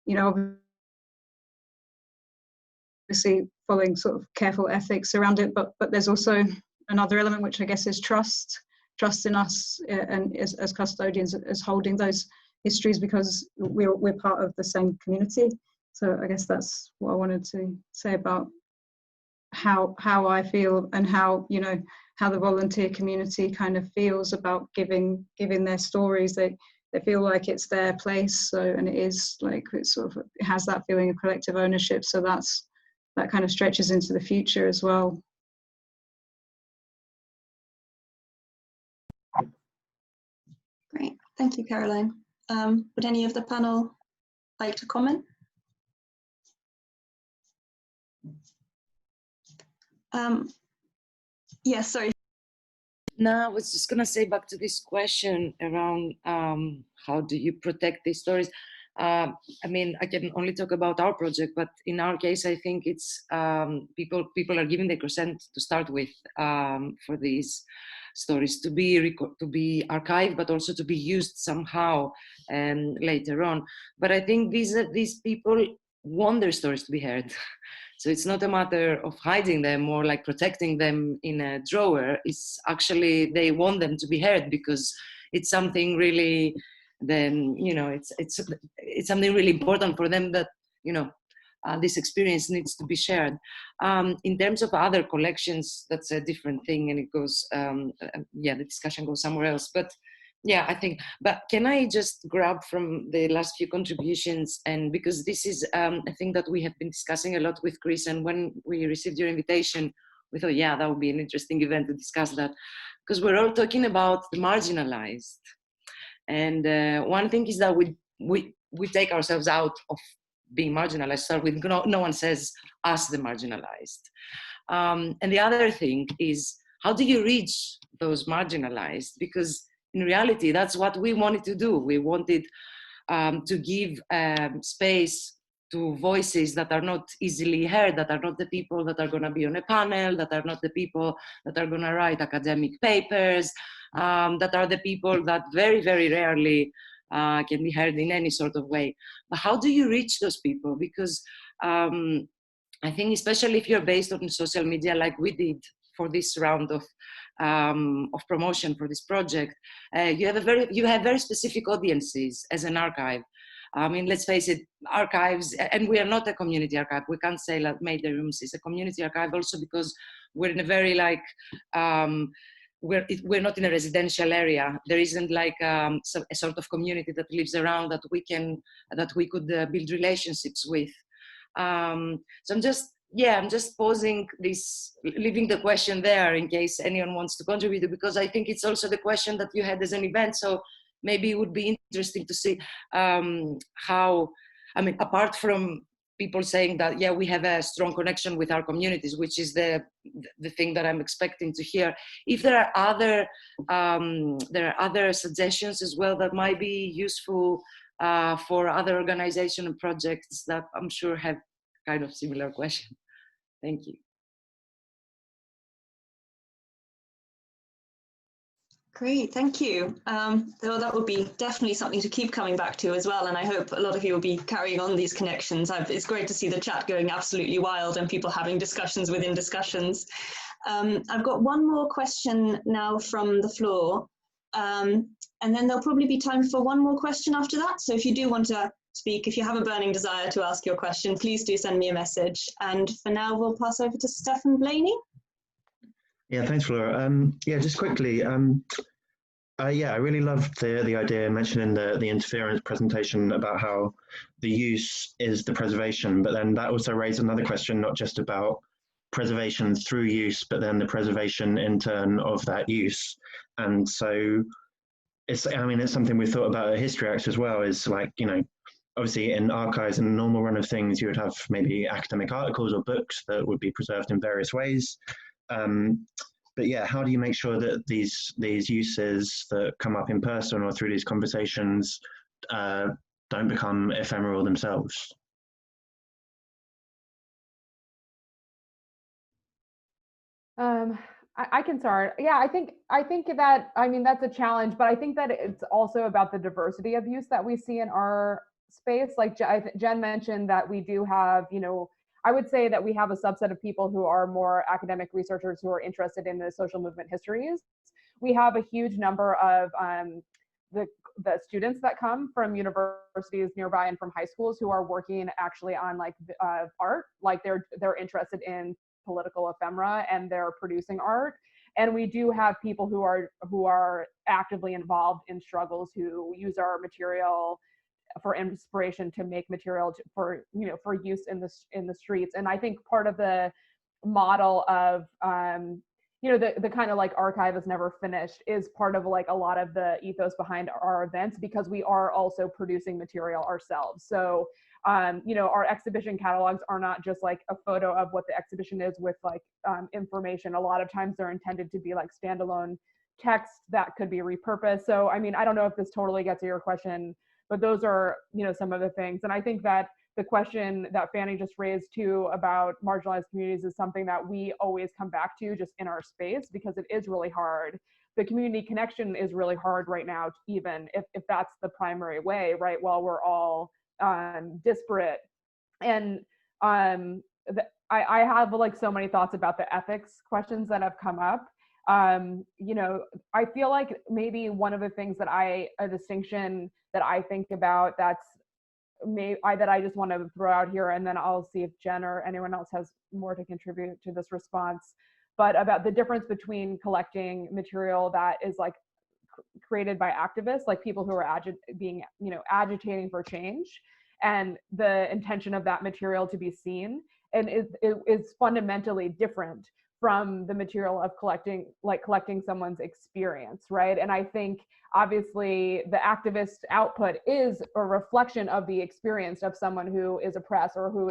you know, obviously following sort of careful ethics around it, but there's also another element which I guess is trust in us and as custodians, as holding those histories, because we're part of the same community. So I guess that's what I wanted to say about how I feel and how, you know, how the volunteer community kind of feels about giving their stories. They feel like it's their place. So, and it is like, it sort of, it has that feeling of collective ownership. So that kind of stretches into the future as well. Great, thank you, Caroline. Would any of the panel like to comment? Yes, sorry. No, I was just gonna say back to this question around how do you protect these stories. I mean, I can only talk about our project, but in our case, I think it's people are giving their consent to start with for these stories to be archived, but also to be used somehow later on. But I think these people want their stories to be heard. So it's not a matter of hiding them or like protecting them in a drawer. It's actually, they want them to be heard because it's something really, then, you know, it's something really important for them that, you know, this experience needs to be shared. In terms of other collections, that's a different thing, and it goes, yeah, the discussion goes somewhere else. But yeah, I think, but can I just grab from the last few contributions, and because this is a thing that we have been discussing a lot with Chris, and when we received your invitation, we thought, yeah, that would be an interesting event to discuss that, because we're all talking about the marginalized. And one thing is that we take ourselves out of being marginalized start with no one says us the marginalized. And the other thing is, how do you reach those marginalized? Because in reality, that's what we wanted to do. We wanted to give space to voices that are not easily heard, that are not the people that are going to be on a panel, that are not the people that are going to write academic papers, that are the people that very, very rarely can be heard in any sort of way. But how do you reach those people? Because I think, especially if you're based on social media like we did for this round of promotion for this project, you have very specific audiences as an archive. I mean, let's face it, archives, and we are not a community archive. We can't say that MayDay Rooms is a community archive, also because we're in a very we're not in a residential area. There isn't like a sort of community that lives around that we could build relationships with. So I'm just posing this, leaving the question there in case anyone wants to contribute, because I think it's also the question that you had as an event. So maybe it would be interesting to see how, I mean, apart from people saying that, yeah, we have a strong connection with our communities, which is the thing that I'm expecting to hear. If there are other suggestions as well that might be useful for other organizations and projects that I'm sure have kind of similar question. Thank you. Great, thank you. Though that would be definitely something to keep coming back to as well, and I hope a lot of you will be carrying on these connections. It's great to see the chat going absolutely wild and people having discussions within discussions. I've got one more question now from the floor, and then there'll probably be time for one more question after that. So if you do want to speak, if you have a burning desire to ask your question, please do send me a message. And for now, we'll pass over to Stefan Blaney. Yeah, thanks, Flora. Yeah, just quickly. Yeah, I really loved the idea mentioned in the interference presentation about how the use is the preservation, but then that also raised another question, not just about preservation through use, but then the preservation in turn of that use. And so it's something we thought about at History Act as well, is like, you know, obviously in archives and the normal run of things, you would have maybe academic articles or books that would be preserved in various ways. But yeah, how do you make sure that these uses that come up in person or through these conversations don't become ephemeral themselves? I can start. Yeah, I think that, I mean, that's a challenge, but I think that it's also about the diversity of use that we see in our space. Like Jen mentioned that we do have, you know, I would say that we have a subset of people who are more academic researchers who are interested in the social movement histories. We have a huge number of the students that come from universities nearby and from high schools who are working actually on like art, like they're interested in political ephemera and they're producing art. And we do have people who are actively involved in struggles who use our material for inspiration to make material for use in the streets. And I think part of the model of the kind of like archive is never finished is part of like a lot of the ethos behind our events, because we are also producing material ourselves. So our exhibition catalogs are not just like a photo of what the exhibition is with like information. A lot of times they're intended to be like standalone text that could be repurposed. So I mean, I don't know if this totally gets to your question, but those are, some of the things. And I think that the question that Fani just raised too about marginalized communities is something that we always come back to just in our space, because it is really hard. The community connection is really hard right now, even if that's the primary way, right? While we're all disparate. And I have like so many thoughts about the ethics questions that have come up. I feel like maybe one of the things that a distinction that I think about that I just want to throw out here, and then I'll see if Jen or anyone else has more to contribute to this response, but about the difference between collecting material that is like created by activists, like people who are agitating for change, and the intention of that material to be seen, and it's fundamentally different from the material of collecting someone's experience, right? And I think obviously the activist output is a reflection of the experience of someone who is oppressed or who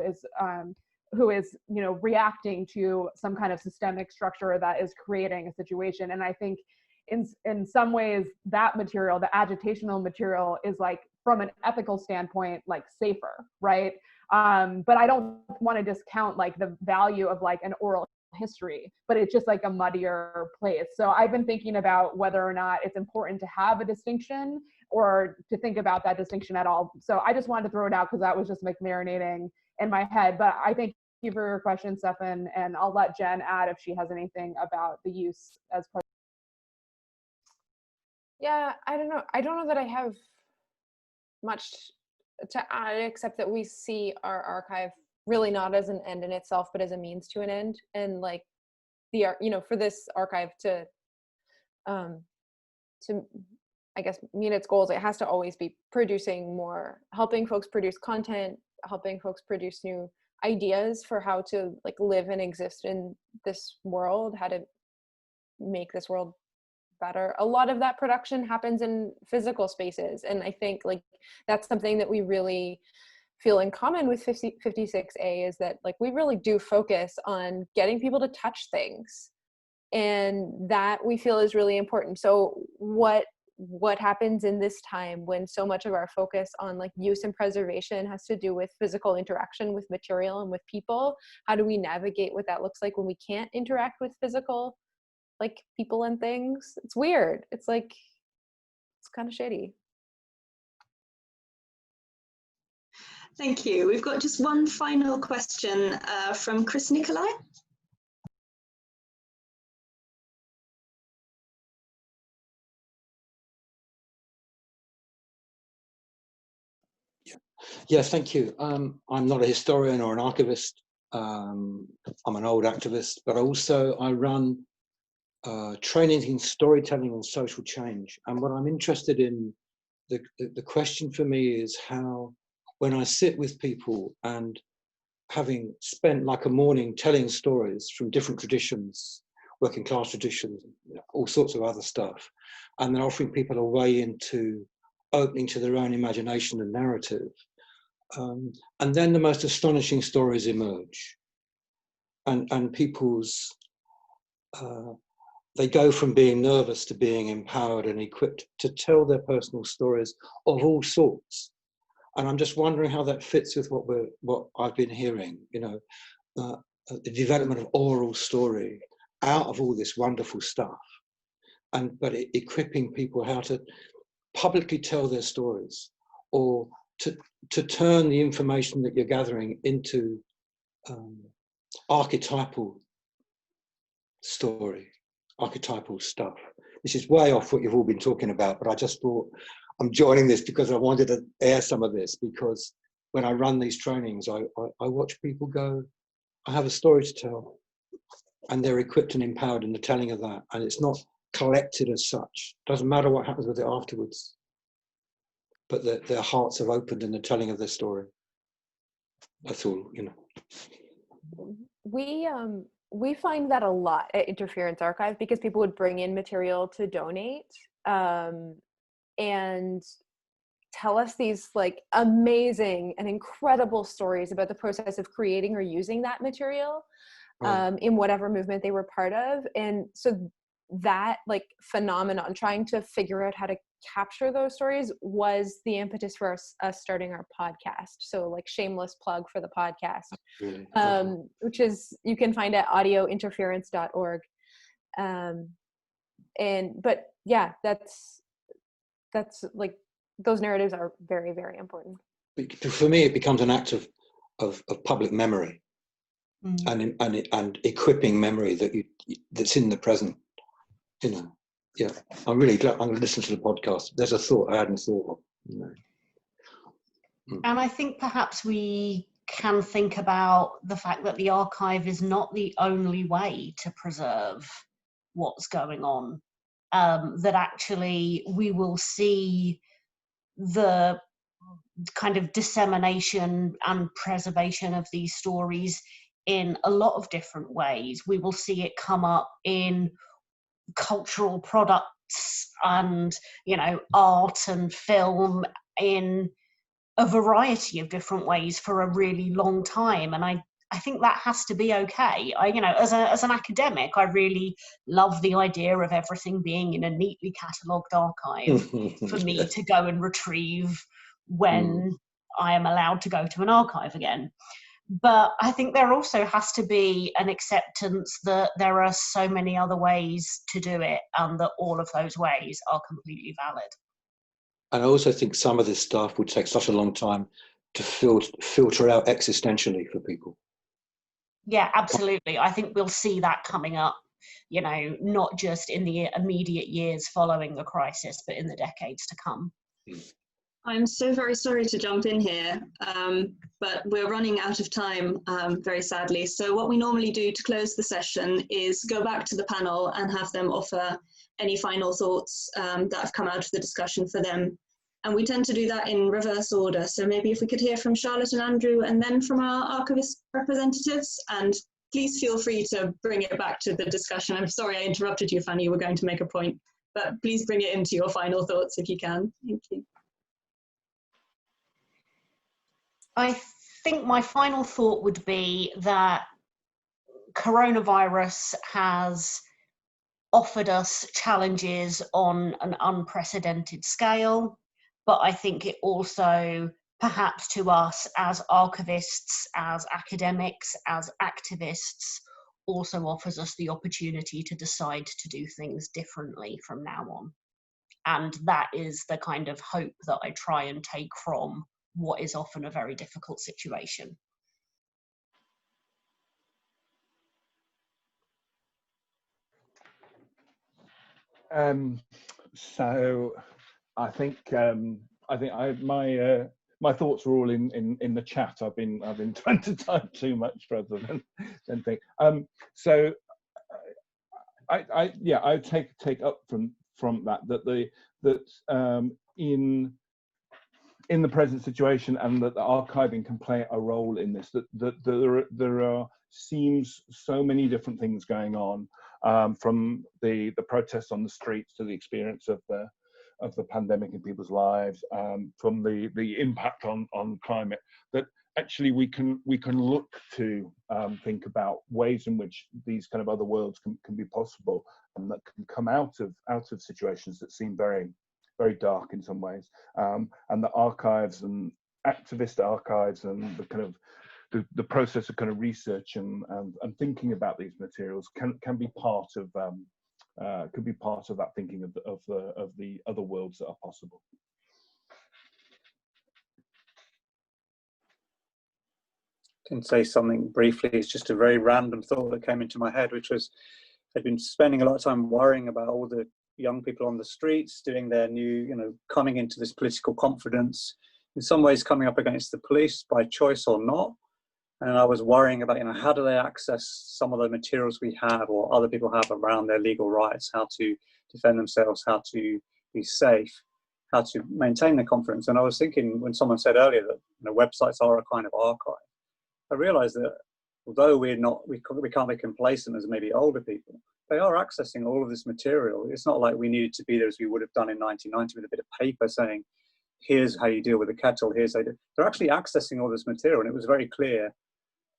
is reacting to some kind of systemic structure that is creating a situation. And I think in some ways that material, the agitational material, is like, from an ethical standpoint, like safer, right? But I don't want to discount like the value of like an oral history, but it's just like a muddier place. So I've been thinking about whether or not it's important to have a distinction or to think about that distinction at all. So I just wanted to throw it out because that was just like marinating in my head. But I thank you for your question, Stefan, and I'll let Jen add if she has anything about the use as part. Yeah, I don't know that I have much to add, except that we see our archive really not as an end in itself, but as a means to an end. And like for this archive to I guess meet its goals, it has to always be producing more, helping folks produce content, helping folks produce new ideas for how to like live and exist in this world, how to make this world better. A lot of that production happens in physical spaces, and I think like that's something that we really feel in common with 56A, is that like we really do focus on getting people to touch things, and that we feel is really important. So what happens in this time when so much of our focus on like use and preservation has to do with physical interaction with material and with people? How do we navigate what that looks like when we can't interact with physical like people and things? It's weird. It's like, it's kind of shady. Thank you. We've got just one final question from Chris Nicolai. Yeah, thank you. I'm not a historian or an archivist. I'm an old activist, but I run training in storytelling and social change. And what I'm interested in, the question for me is how, when I sit with people and having spent like a morning telling stories from different traditions, working class traditions, all sorts of other stuff, and then offering people a way into opening to their own imagination and narrative. And then the most astonishing stories emerge, and people's, they go from being nervous to being empowered and equipped to tell their personal stories of all sorts. And I'm just wondering how that fits with what I've been hearing, the development of oral story out of all this wonderful stuff, but equipping people how to publicly tell their stories, or to turn the information that you're gathering into archetypal story, archetypal stuff. This is way off what you've all been talking about, but I just thought I'm joining this because I wanted to air some of this, because when I run these trainings, I watch people go, I have a story to tell, and they're equipped and empowered in the telling of that, and it's not collected as such. Doesn't matter what happens with it afterwards, but their hearts have opened in the telling of their story. That's all, We find that a lot at Interference Archive, because people would bring in material to donate and tell us these like amazing and incredible stories about the process of creating or using that material in whatever movement they were part of. And so that like phenomenon, trying to figure out how to capture those stories, was the impetus for us starting our podcast. So like shameless plug for the podcast, really? Which is, you can find at audiointerference.org. But yeah, that's like, those narratives are very, very important. For me, it becomes an act of public memory, and equipping memory that's in the present. Yeah, I'm really glad I'm going to listen to the podcast. There's a thought I hadn't thought of. And I think perhaps we can think about the fact that the archive is not the only way to preserve what's going on. That actually we will see the kind of dissemination and preservation of these stories in a lot of different ways. We will see it come up in cultural products and, you know, art and film in a variety of different ways for a really long time. And I think that has to be okay. You know, as an academic, I really love the idea of everything being in a neatly catalogued archive for me to go and retrieve when I am allowed to go to an archive again. But I think there also has to be an acceptance that there are so many other ways to do it, and that all of those ways are completely valid. And I also think some of this stuff would take such a long time to filter out existentially for people. Yeah, absolutely. I think we'll see that coming up, you know, not just in the immediate years following the crisis, but in the decades to come. I'm so very sorry to jump in here, but we're running out of time, very sadly. So what we normally do to close the session is go back to the panel and have them offer any final thoughts that have come out of the discussion for them. And we tend to do that in reverse order. So maybe if we could hear from Charlotte and Andrew and then from our archivist representatives, and please feel free to bring it back to the discussion. I'm sorry I interrupted you, Fanny, you were going to make a point, but please bring it into your final thoughts if you can. Thank you. I think my final thought would be that coronavirus has offered us challenges on an unprecedented scale, but I think it also, perhaps to us as archivists, as academics, as activists, also offers us the opportunity to decide to do things differently from now on. And that is the kind of hope that I try and take from what is often a very difficult situation. So I think my thoughts are all in the chat. I've been trying to type too much rather than think. So I take up from that in the present situation, and that the archiving can play a role in this, that there seems so many different things going on, from the protests on the streets to the experience of the pandemic in people's lives, from the impact on climate, that actually we can look to think about ways in which these kind of other worlds can be possible, and that can come out of situations that seem very dark in some ways, and the archives and activist archives and the kind of the process of kind of research and thinking about these materials can be part of could be part of that thinking of the other worlds that are possible. Can say something briefly. It's just a very random thought that came into my head, which was I'd been spending a lot of time worrying about all the young people on the streets doing their new, coming into this political confidence, in some ways coming up against the police by choice or not. And I was worrying about, how do they access some of the materials we have or other people have around their legal rights, how to defend themselves, how to be safe, how to maintain their confidence. And I was thinking, when someone said earlier that websites are a kind of archive, I realized that although we can't be complacent as maybe older people, they are accessing all of this material. It's not like we needed to be there as we would have done in 1990 with a bit of paper saying, here's how you deal with the kettle, here's how you do. They're actually accessing all this material. And it was very clear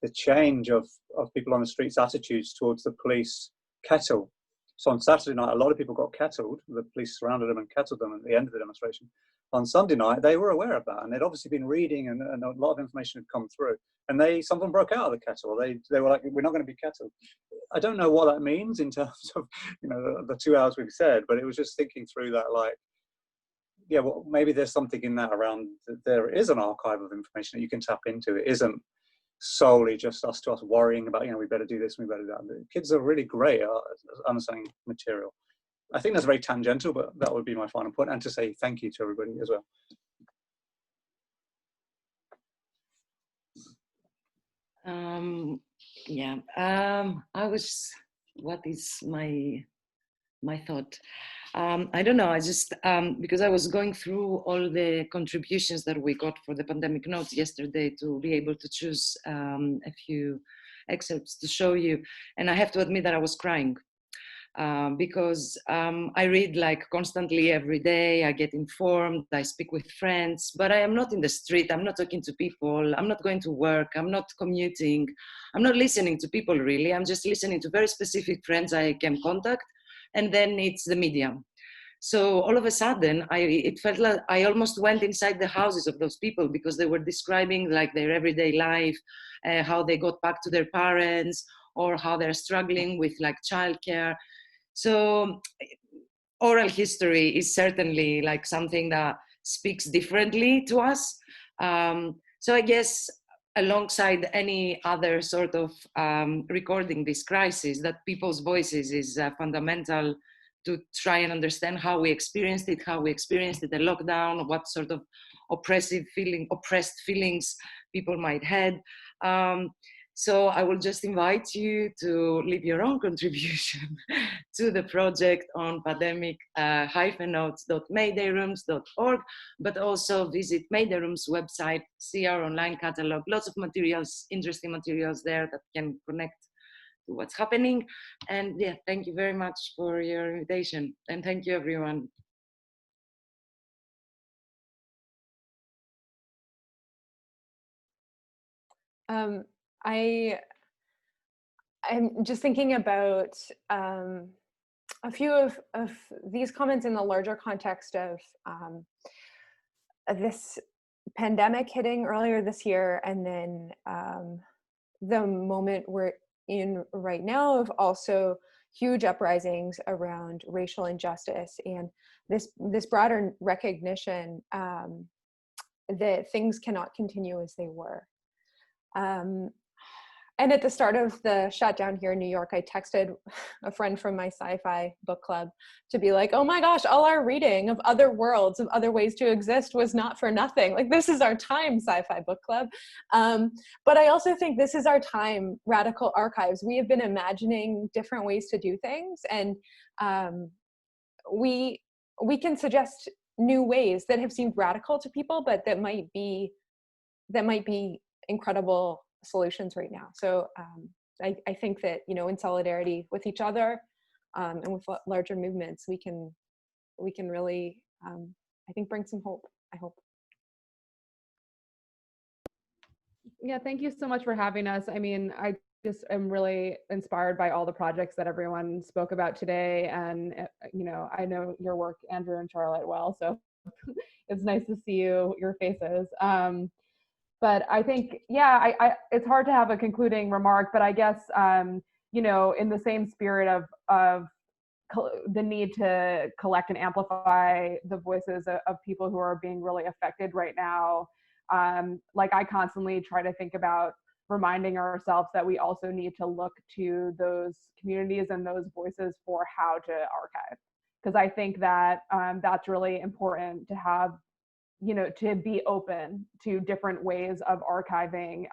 the change of people on the streets' attitudes towards the police kettle. So on Saturday night, a lot of people got kettled. The police surrounded them and kettled them at the end of the demonstration. On Sunday night, they were aware of that, and they'd obviously been reading, and a lot of information had come through. And some of them broke out of the kettle. They were like, we're not going to be kettled. I don't know what that means in terms of the 2 hours we've said, but it was just thinking through that, like, yeah, well, maybe there's something in that around that there is an archive of information that you can tap into. It isn't solely just us worrying about, we better do this, we better do that. The kids are really great at understanding material. I think that's very tangential, but that would be my final point, and to say thank you to everybody as well. What is my thought? I don't know, I just, because I was going through all the contributions that we got for the pandemic notes yesterday to be able to choose a few excerpts to show you. And I have to admit that I was crying. Because I read like constantly every day, I get informed, I speak with friends, but I am not in the street, I'm not talking to people, I'm not going to work, I'm not commuting, I'm not listening to people really, I'm just listening to very specific friends I can contact, and then it's the media. So all of a sudden, it felt like I almost went inside the houses of those people because they were describing like their everyday life, how they got back to their parents, or how they're struggling with like childcare. So oral history is certainly like something that speaks differently to us. So I guess alongside any other sort of recording this crisis, that people's voices is fundamental to try and understand how we experienced it, the lockdown, what sort of oppressed feelings people might have. So I will just invite you to leave your own contribution to the project on pandemic-notes.maydayrooms.org, but also visit MayDay Rooms website, see our online catalog, lots of materials, interesting materials there that can connect to what's happening. And yeah, thank you very much for your invitation. And thank you, everyone. I'm just thinking about a few of these comments in the larger context of this pandemic hitting earlier this year, and then the moment we're in right now of also huge uprisings around racial injustice and this broader recognition that things cannot continue as they were. And at the start of the shutdown here in New York, I texted a friend from my sci-fi book club to be like, oh my gosh, all our reading of other worlds, of other ways to exist was not for nothing. Like, this is our time, sci-fi book club. But I also think this is our time, radical archives. We have been imagining different ways to do things, and we can suggest new ways that have seemed radical to people, but that might be incredible solutions right now. So I think that, you know, in solidarity with each other and with larger movements, we can really, I think, bring some hope, I hope. Yeah, thank you so much for having us. I mean, I just am really inspired by all the projects that everyone spoke about today. And, you know, I know your work, Andrew and Charlotte, well, so it's nice to see your faces. But I think, yeah, it's hard to have a concluding remark, but I guess, you know, in the same spirit of the need to collect and amplify the voices of people who are being really affected right now, like I constantly try to think about reminding ourselves that we also need to look to those communities and those voices for how to archive. Because I think that that's really important to have, you know, to be open to different ways of archiving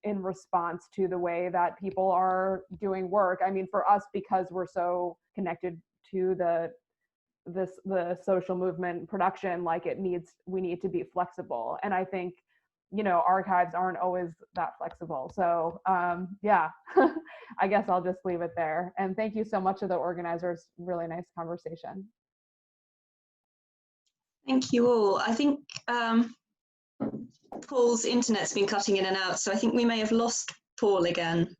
in response to the way that people are doing work. I mean, for us, because we're so connected to the social movement production, like we need to be flexible. And I think, you know, archives aren't always that flexible. So yeah, I guess I'll just leave it there. And thank you so much to the organizers. Really nice conversation. Thank you all. I think Paul's internet's been cutting in and out, so I think we may have lost Paul again.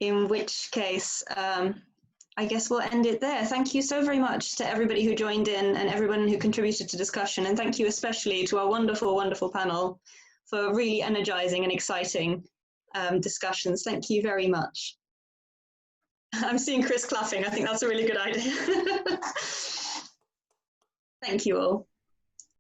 In which case, I guess we'll end it there. Thank you so very much to everybody who joined in and everyone who contributed to discussion. And thank you especially to our wonderful, wonderful panel for really energizing and exciting discussions. Thank you very much. I'm seeing Chris clapping. I think that's a really good idea. Thank you all.